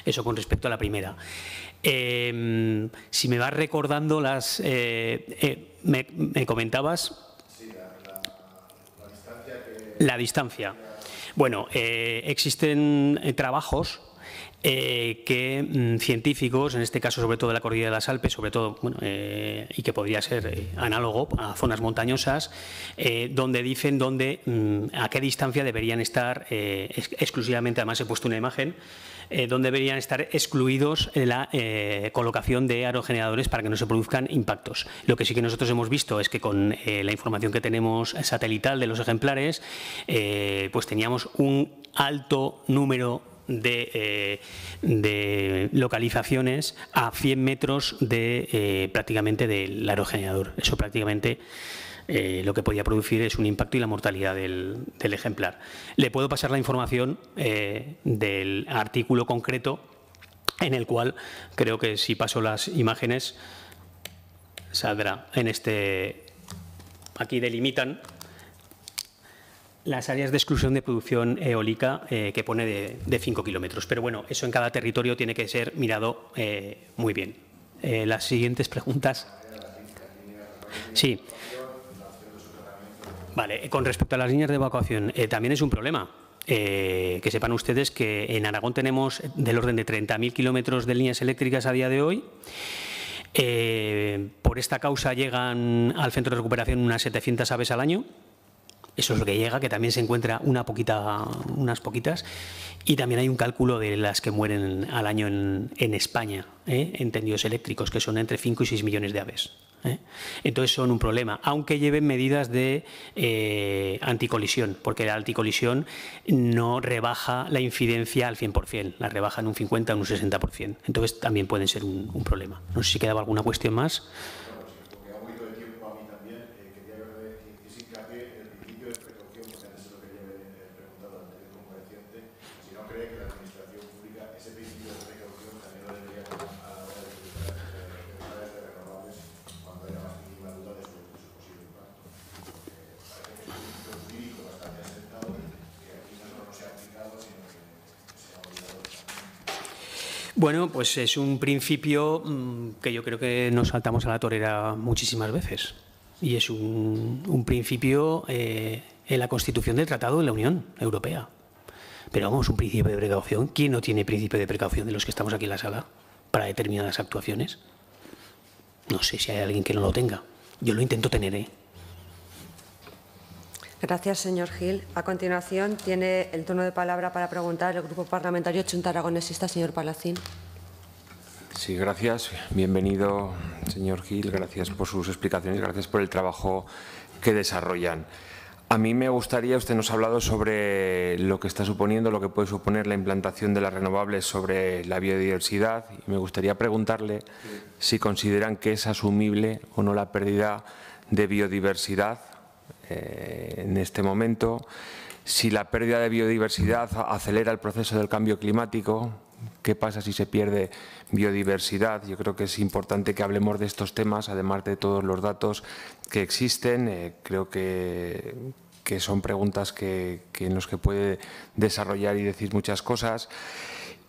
Eso con respecto a la primera. Si me vas recordando las... me comentabas... Sí, la distancia La distancia. Bueno, existen trabajos científicos, en este caso sobre todo de la cordillera de las Alpes, sobre todo, bueno, y que podría ser análogo a zonas montañosas, donde dicen a qué distancia deberían estar exclusivamente, además he puesto una imagen, donde deberían estar excluidos la colocación de aerogeneradores para que no se produzcan impactos. Lo que sí que nosotros hemos visto es que con la información que tenemos satelital de los ejemplares, pues teníamos un alto número de localizaciones a 100 metros prácticamente del aerogenerador. Eso prácticamente lo que podía producir es un impacto y la mortalidad del ejemplar. Le puedo pasar la información del artículo concreto en el cual creo que si paso las imágenes saldrá en este. Aquí delimitan las áreas de exclusión de producción eólica que pone de 5 kilómetros. Pero bueno, eso en cada territorio tiene que ser mirado muy bien. Las siguientes preguntas. Sí. Vale, con respecto a las líneas de evacuación, también es un problema. Que sepan ustedes que en Aragón tenemos del orden de 30.000 kilómetros de líneas eléctricas a día de hoy. Por esta causa llegan al centro de recuperación unas 700 aves al año. Eso es lo que llega, que también se encuentra unas poquitas. Y también hay un cálculo de las que mueren al año en España, en tendidos eléctricos, que son entre 5 y 6 millones de aves. Entonces son un problema, aunque lleven medidas de anticolisión, porque la anticolisión no rebaja la incidencia al 100%, la rebaja en un 50 o un 60%. Entonces también pueden ser un problema. No sé si quedaba alguna cuestión más. Bueno, pues es un principio que yo creo que nos saltamos a la torera muchísimas veces. Y es un principio en la Constitución del Tratado de la Unión Europea. Pero vamos, un principio de precaución. ¿Quién no tiene principio de precaución de los que estamos aquí en la sala para determinadas actuaciones? No sé si hay alguien que no lo tenga. Yo lo intento tener, ¿eh? Gracias, señor Gil. A continuación, tiene el turno de palabra para preguntar el Grupo Parlamentario Chunta Aragonesista, señor Palacín. Sí, gracias. Bienvenido, señor Gil. Gracias por sus explicaciones, gracias por el trabajo que desarrollan. A mí me gustaría, usted nos ha hablado sobre lo que está suponiendo, lo que puede suponer la implantación de las renovables sobre la biodiversidad, y me gustaría preguntarle si consideran que es asumible o no la pérdida de biodiversidad en este momento, si la pérdida de biodiversidad acelera el proceso del cambio climático. ¿Qué pasa si se pierde biodiversidad? Yo creo que es importante que hablemos de estos temas, además de todos los que existen. Creo que son preguntas en las que puede desarrollar y decir muchas cosas.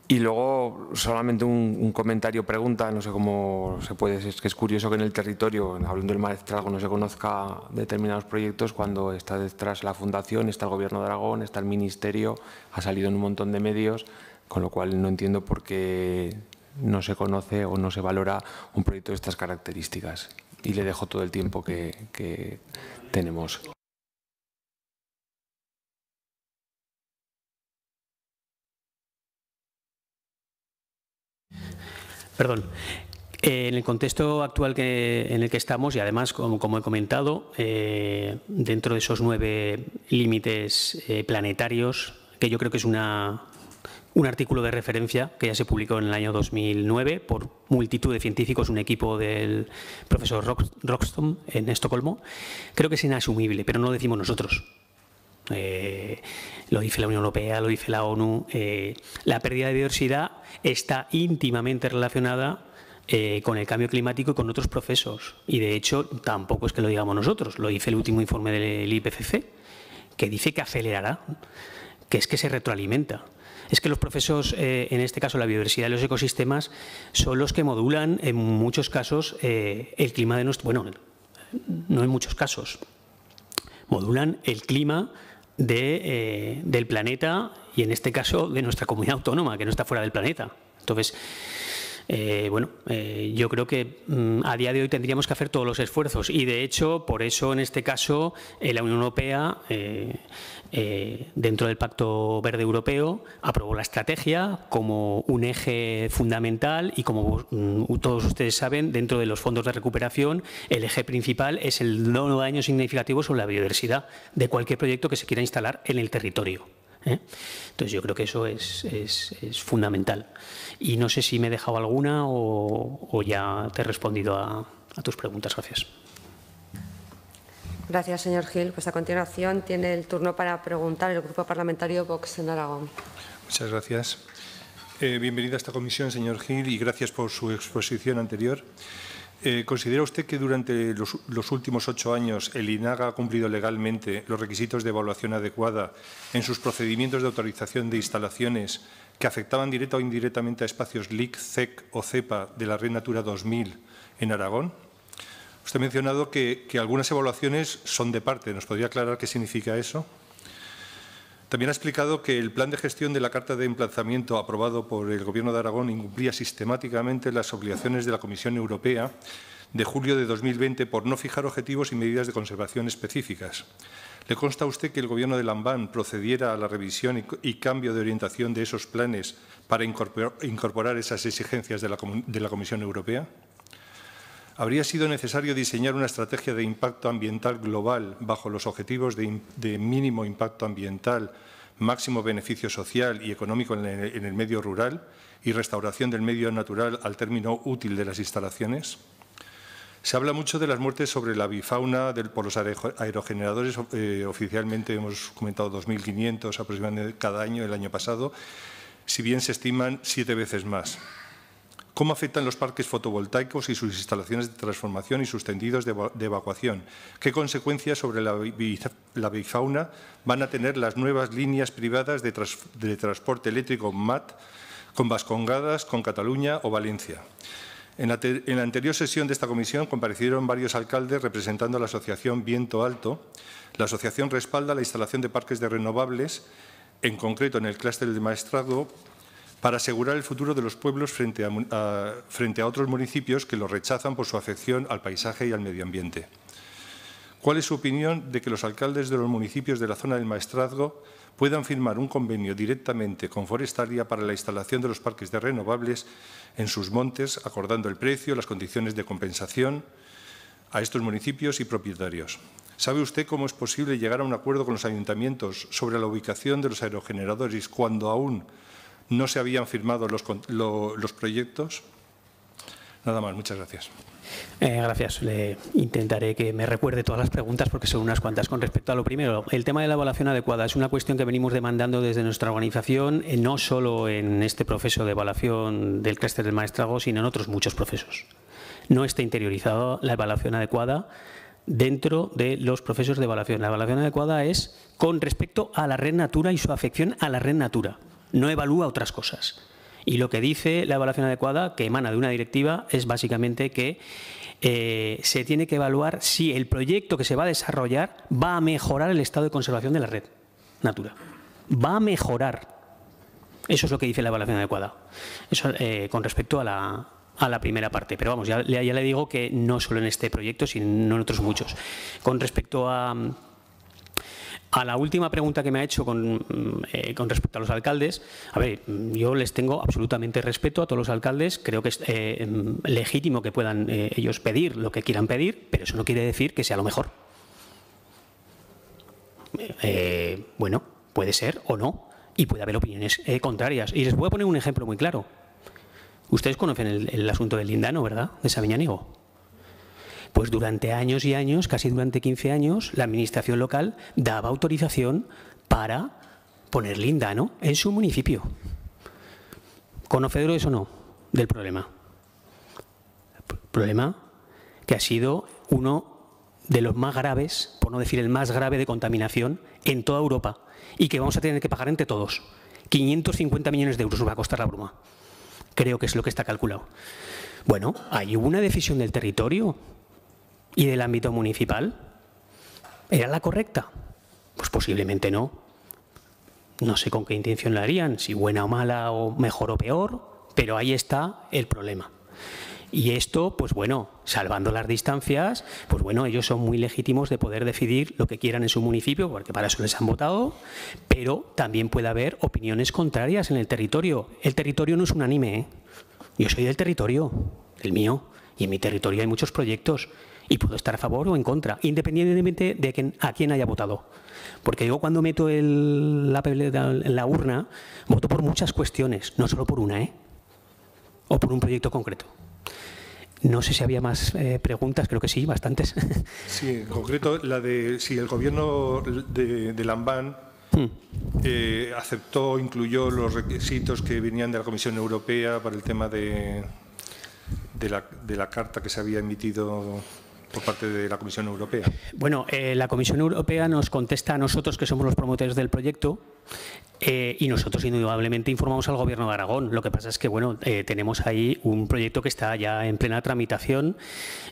Y luego, solamente un comentario, pregunta, no sé cómo se puede, es que es curioso que en el territorio, hablando del maestrazgo, no se conozca determinados proyectos cuando está detrás la Fundación, está el Gobierno de Aragón, está el Ministerio, ha salido en un montón de medios, con lo cual no entiendo por qué no se conoce o no se valora un proyecto de estas características. Y le dejo todo el tiempo que tenemos. Perdón. En el contexto actual en el que estamos, y además, como he comentado, dentro de esos 9 límites planetarios, que yo creo que es un artículo de referencia que ya se publicó en el año 2009 por multitud de científicos, un equipo del profesor Rockström en Estocolmo, creo que es inasumible, pero no lo decimos nosotros. Lo dice la Unión Europea, lo dice la ONU. La pérdida de biodiversidad está íntimamente relacionada con el cambio climático y con otros procesos. Y de hecho, tampoco es que lo digamos nosotros, lo dice el último informe del IPCC, que dice que acelerará, que es que se retroalimenta. Es que los procesos, en este caso la biodiversidad de los ecosistemas, son los que modulan en muchos casos el clima de nuestro... Bueno, no en muchos casos. Modulan el clima del planeta y, en este caso, de nuestra comunidad autónoma, que no está fuera del planeta. Entonces, yo creo que a día de hoy tendríamos que hacer todos los esfuerzos y, de hecho, por eso, en este caso, la Unión Europea, dentro del Pacto Verde Europeo, aprobó la estrategia como un eje fundamental y, como todos ustedes saben, dentro de los fondos de recuperación, el eje principal es el no daño significativo sobre la biodiversidad de cualquier proyecto que se quiera instalar en el territorio. Entonces, yo creo que eso es fundamental. Y no sé si me he dejado alguna o ya te he respondido a tus preguntas. Gracias. Gracias, señor Gil. Pues a continuación tiene el turno para preguntar el Grupo Parlamentario Vox en Aragón. Muchas gracias. Bienvenido a esta comisión, señor Gil, y gracias por su exposición anterior. ¿Considera usted que durante los últimos 8 años el INAGA ha cumplido legalmente los requisitos de evaluación adecuada en sus procedimientos de autorización de instalaciones que afectaban directa o indirectamente a espacios LIC, CEC o CEPA de la Red Natura 2000 en Aragón? Usted ha mencionado que algunas evaluaciones son de parte. ¿Nos podría aclarar qué significa eso? También ha explicado que el plan de gestión de la Carta de Emplazamiento aprobado por el Gobierno de Aragón incumplía sistemáticamente las obligaciones de la Comisión Europea de julio de 2020 por no fijar objetivos y medidas de conservación específicas. ¿Le consta a usted que el Gobierno de Lambán procediera a la revisión y cambio de orientación de esos planes para incorporar esas exigencias de la Comisión Europea? ¿Habría sido necesario diseñar una estrategia de impacto ambiental global bajo los objetivos de mínimo impacto ambiental, máximo beneficio social y económico en el medio rural y restauración del medio natural al término útil de las instalaciones? Se habla mucho de las muertes sobre la avifauna por los aerogeneradores. Oficialmente hemos comentado 2.500 aproximadamente cada año, el año pasado, si bien se estiman 7 veces más. ¿Cómo afectan los parques fotovoltaicos y sus instalaciones de transformación y sus tendidos de evacuación? ¿Qué consecuencias sobre la avifauna van a tener las nuevas líneas privadas de transporte eléctrico MAT con Vascongadas, con Cataluña o Valencia. En la anterior sesión de esta comisión comparecieron varios alcaldes representando a la asociación Viento Alto. La asociación respalda la instalación de parques de renovables, en concreto en el clúster del Maestrazgo, para asegurar el futuro de los pueblos frente a otros municipios que los rechazan por su afección al paisaje y al medio ambiente. ¿Cuál es su opinión de que los alcaldes de los municipios de la zona del Maestrazgo puedan firmar un convenio directamente con Forestalia para la instalación de los parques de renovables en sus montes, acordando el precio, las condiciones de compensación a estos municipios y propietarios? ¿Sabe usted cómo es posible llegar a un acuerdo con los ayuntamientos sobre la ubicación de los aerogeneradores cuando aún no se habían firmado los proyectos? Nada más, muchas gracias. Gracias. Le intentaré que me recuerde todas las preguntas porque son unas cuantas. Con respecto a lo primero, el tema de la evaluación adecuada es una cuestión que venimos demandando desde nuestra organización, no solo en este proceso de evaluación del clúster del Maestrazgo, sino en otros muchos procesos. No está interiorizada la evaluación adecuada dentro de los procesos de evaluación. La evaluación adecuada es con respecto a la red Natura y su afección a la red Natura. No evalúa otras cosas. Y lo que dice la evaluación adecuada, que emana de una directiva, es básicamente que se tiene que evaluar si el proyecto que se va a desarrollar va a mejorar el estado de conservación de la red Natura. Va a mejorar. Eso es lo que dice la evaluación adecuada. Eso con respecto a la primera parte. Pero vamos, ya le digo que no solo en este proyecto, sino en otros muchos. Con respecto a la última pregunta que me ha hecho con respecto a los alcaldes, a ver, yo les tengo absolutamente respeto a todos los alcaldes, creo que es legítimo que puedan ellos pedir lo que quieran pedir, pero eso no quiere decir que sea lo mejor. Bueno, puede ser o no, y puede haber opiniones contrarias. Y les voy a poner un ejemplo muy claro. Ustedes conocen el asunto del lindano, ¿verdad?, de Sabiñánigo. Pues durante años y años, casi durante 15 años, la administración local daba autorización para poner lindano en su municipio. ¿Conocedores o no del problema? Problema que ha sido uno de los más graves, por no decir el más grave, de contaminación en toda Europa y que vamos a tener que pagar entre todos. 550 millones de euros nos va a costar la bruma. Creo que es lo que está calculado. Bueno, hay una decisión del territorio y del ámbito municipal. ¿Era la correcta? Pues posiblemente no. No sé con qué intención la harían, si buena o mala o mejor o peor, pero ahí está el problema. Y esto, pues bueno, salvando las distancias, pues bueno, ellos son muy legítimos de poder decidir lo que quieran en su municipio, porque para eso les han votado, pero también puede haber opiniones contrarias en el territorio. El territorio no es unánime, ¿eh? Yo soy del territorio, el mío, y en mi territorio hay muchos proyectos. Y puedo estar a favor o en contra, independientemente de a quién haya votado. Porque yo cuando meto la papeleta en la urna, voto por muchas cuestiones, no solo por una, o por un proyecto concreto. No sé si había más preguntas, creo que sí, bastantes. Sí, en concreto la de si el gobierno de Lambán aceptó, incluyó los requisitos que venían de la Comisión Europea para el tema de la carta que se había emitido por parte de la Comisión Europea. Bueno, la Comisión Europea nos contesta a nosotros, que somos los promotores del proyecto, y nosotros indudablemente informamos al Gobierno de Aragón. Lo que pasa es que bueno, tenemos ahí un proyecto que está ya en plena tramitación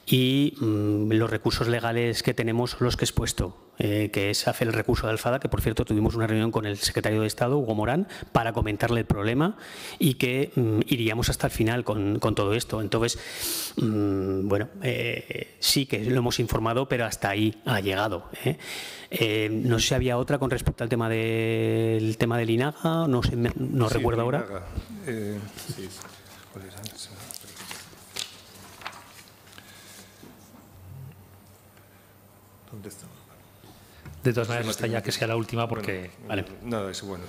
y los recursos legales que tenemos son los que he expuesto, que es hacer el recurso de Alfada, que por cierto tuvimos una reunión con el secretario de Estado, Hugo Morán, para comentarle el problema y que iríamos hasta el final con todo esto. Entonces, bueno, sí que lo hemos informado, pero hasta ahí ha llegado. No sé si había otra con respecto al tema del INAGA, no sé, no Sí, recuerdo ahora. sí. ¿Dónde está? De todas maneras, está ya que sea la última porque… Bueno, vale. Nada, es bueno.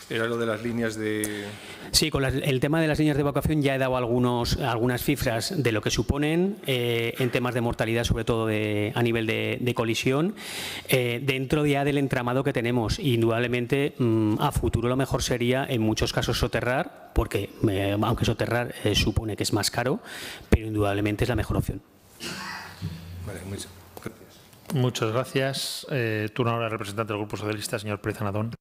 Era lo de las líneas de… Sí, con el tema de las líneas de evacuación ya he dado algunas cifras de lo que suponen en temas de mortalidad, sobre todo a nivel de colisión, dentro ya del entramado que tenemos. Indudablemente, a futuro lo mejor sería en muchos casos soterrar, porque aunque soterrar supone que es más caro, pero indudablemente es la mejor opción. Vale, Muchas gracias. Turno ahora al representante del Grupo Socialista, señor Pérez Anadón.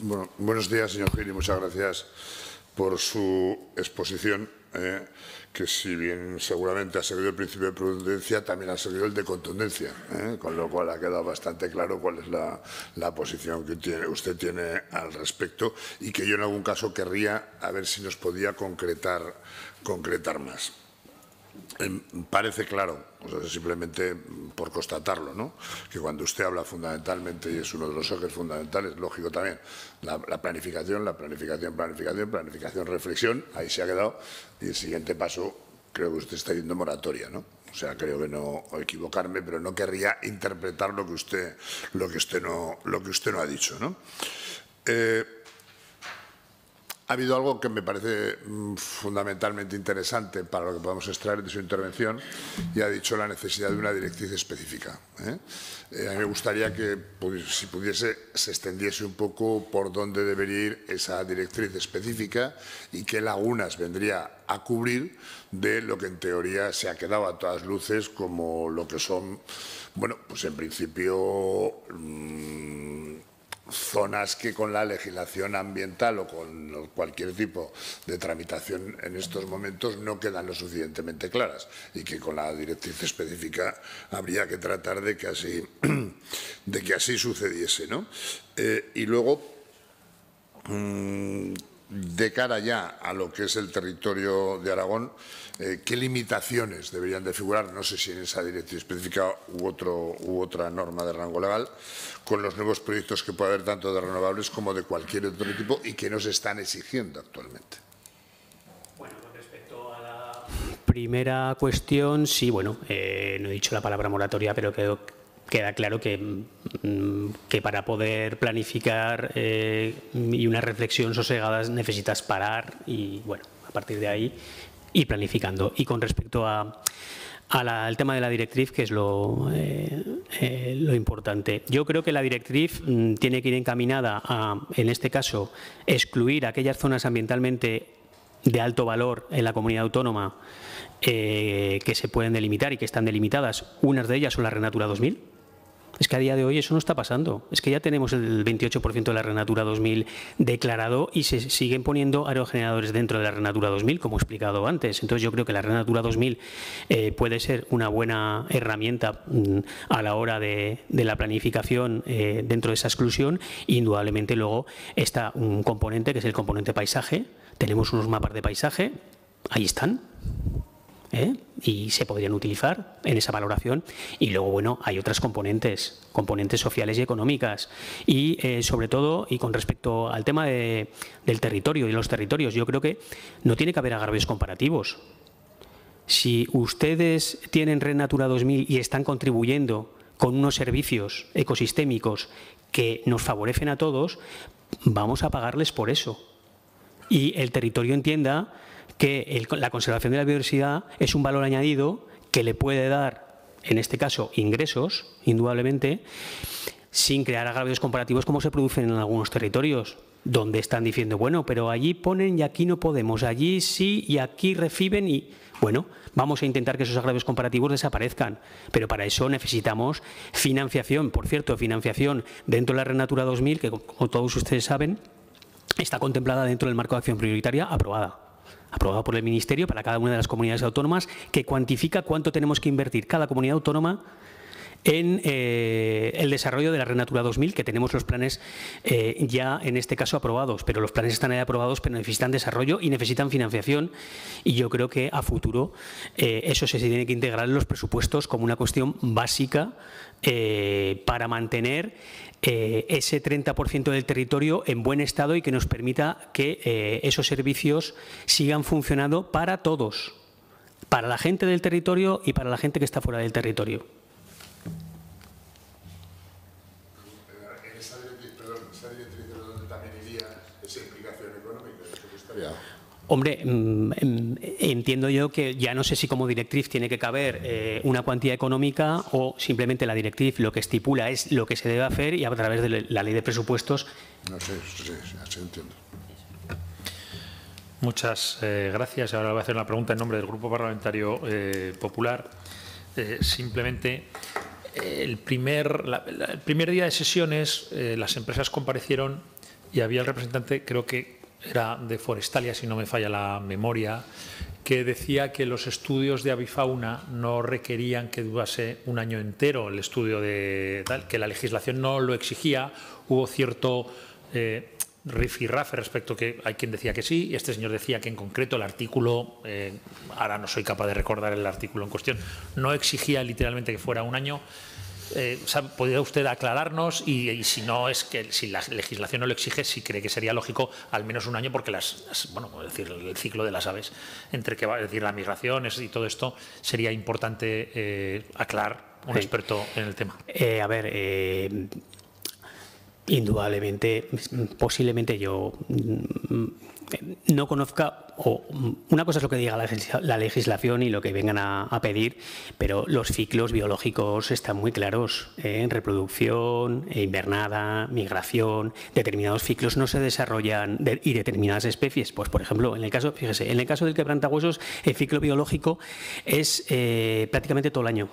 Bueno, buenos días, señor Gil, y muchas gracias por su exposición, que si bien seguramente ha seguido el principio de prudencia, también ha seguido el de contundencia, con lo cual ha quedado bastante claro cuál es la posición que usted tiene al respecto y que yo en algún caso querría a ver si nos podía concretar más. Parece claro, o sea, simplemente por constatarlo, ¿no?, que cuando usted habla fundamentalmente, y es uno de los ejes fundamentales, lógico también, la planificación, reflexión, ahí se ha quedado, y el siguiente paso creo que usted está yendo moratoria, ¿no? O sea, creo que no equivocarme, pero no querría interpretar lo que usted no ha dicho, ¿no? Ha habido algo que me parece fundamentalmente interesante para lo que podemos extraer de su intervención, y ha dicho la necesidad de una directriz específica. A mí me gustaría que, si pudiese, se extendiese un poco por dónde debería ir esa directriz específica y qué lagunas vendría a cubrir de lo que en teoría se ha quedado a todas luces como lo que son, bueno, pues en principio zonas que con la legislación ambiental o con cualquier tipo de tramitación en estos momentos no quedan lo suficientemente claras y que con la directriz específica habría que tratar de que así sucediese, ¿no? Y luego, de cara ya a lo que es el territorio de Aragón, ¿qué limitaciones deberían de figurar? No sé si en esa directriz específica u otra norma de rango legal, con los nuevos proyectos que puede haber tanto de renovables como de cualquier otro tipo y que nos están exigiendo actualmente. Bueno, con respecto a la primera cuestión, sí, bueno, no he dicho la palabra moratoria, pero queda claro que para poder planificar y una reflexión sosegada necesitas parar y, bueno, a partir de ahí ir planificando. Y con respecto al tema de la directriz, que es lo importante. Yo creo que la directriz tiene que ir encaminada a, en este caso, excluir aquellas zonas ambientalmente de alto valor en la comunidad autónoma que se pueden delimitar y que están delimitadas. Unas de ellas son la Red Natura 2000. Es que a día de hoy eso no está pasando. Es que ya tenemos el 28% de la Red Natura 2000 declarado y se siguen poniendo aerogeneradores dentro de la Red Natura 2000, como he explicado antes. Entonces yo creo que la Red Natura 2000 puede ser una buena herramienta a la hora de la planificación dentro de esa exclusión. Indudablemente luego está un componente que es el componente paisaje. Tenemos unos mapas de paisaje, ahí están. Y se podrían utilizar en esa valoración. Y luego, bueno, hay otras componentes sociales y económicas. Y sobre todo, y con respecto al tema del territorio y los territorios, yo creo que no tiene que haber agravios comparativos. Si ustedes tienen Red Natura 2000 y están contribuyendo con unos servicios ecosistémicos que nos favorecen a todos, vamos a pagarles por eso. Y el territorio entienda que la conservación de la biodiversidad es un valor añadido que le puede dar, en este caso, ingresos, indudablemente, sin crear agravios comparativos como se producen en algunos territorios, donde están diciendo, bueno, pero allí ponen y aquí no podemos, allí sí y aquí reciben y, bueno, vamos a intentar que esos agravios comparativos desaparezcan, pero para eso necesitamos financiación. Por cierto, financiación dentro de la Red Natura 2000, que como todos ustedes saben, está contemplada dentro del marco de acción prioritaria aprobada por el Ministerio para cada una de las comunidades autónomas, que cuantifica cuánto tenemos que invertir cada comunidad autónoma en el desarrollo de la Red Natura 2000, que tenemos los planes ya en este caso aprobados, pero los planes están ahí aprobados, pero necesitan desarrollo y necesitan financiación, y yo creo que a futuro eso se tiene que integrar en los presupuestos como una cuestión básica para mantener ese 30% del territorio en buen estado y que nos permita que esos servicios sigan funcionando para todos, para la gente del territorio y para la gente que está fuera del territorio. En esa directriz de donde también iría esa implicación económica, ¿eso que estaría? Hombre, entiendo yo que ya no sé si como directriz tiene que caber una cuantía económica o simplemente la directriz lo que estipula es lo que se debe hacer y a través de la ley de presupuestos. No sé, sí, así entiendo. Muchas gracias. Ahora voy a hacer una pregunta en nombre del Grupo Parlamentario Popular. Simplemente, el primer día de sesiones las empresas comparecieron y había el representante, creo que era de Forestalia, si no me falla la memoria, que decía que los estudios de avifauna no requerían que durase un año entero el estudio de tal, que la legislación no lo exigía. Hubo cierto rifirrafe respecto que hay quien decía que sí, y este señor decía que en concreto el artículo, ahora no soy capaz de recordar el artículo en cuestión, no exigía literalmente que fuera un año. ¿Podría usted aclararnos? Y si no, es que si la legislación no lo exige, si cree que sería lógico al menos un año, porque bueno, es decir, el ciclo de las aves, entre que va a decir las migraciones y todo esto, sería importante aclarar un experto en el tema. A ver, indudablemente, posiblemente yo no conozca, o una cosa es lo que diga la legislación y lo que vengan a pedir, pero los ciclos biológicos están muy claros, en reproducción, invernada, migración, determinados ciclos no se desarrollan y determinadas especies, pues por ejemplo, fíjese, en el caso del quebrantahuesos, el ciclo biológico es prácticamente todo el año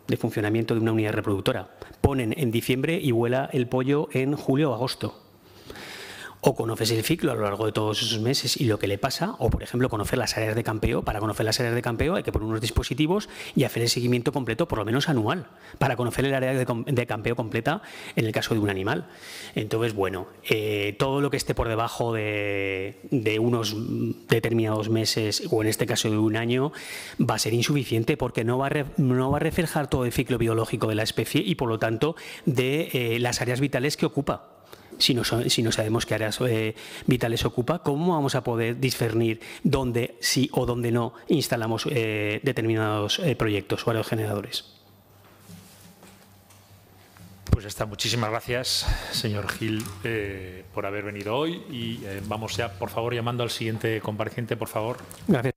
de funcionamiento de una unidad reproductora. Ponen en diciembre y vuela el pollo en julio o agosto. O conoces el ciclo a lo largo de todos esos meses y lo que le pasa, o por ejemplo conocer las áreas de campeo. Para conocer las áreas de campeo hay que poner unos dispositivos y hacer el seguimiento completo, por lo menos anual, para conocer el área de campeo completa en el caso de un animal. Entonces, bueno, todo lo que esté por debajo de unos determinados meses, o en este caso de un año, va a ser insuficiente porque no va a reflejar todo el ciclo biológico de la especie y, por lo tanto, de las áreas vitales que ocupa. Si no sabemos qué áreas vitales ocupa, ¿cómo vamos a poder discernir dónde sí o dónde no instalamos determinados proyectos o aerogeneradores? Pues está. Muchísimas gracias, señor Gil, por haber venido hoy. Y vamos ya, por favor, llamando al siguiente compareciente, por favor. Gracias.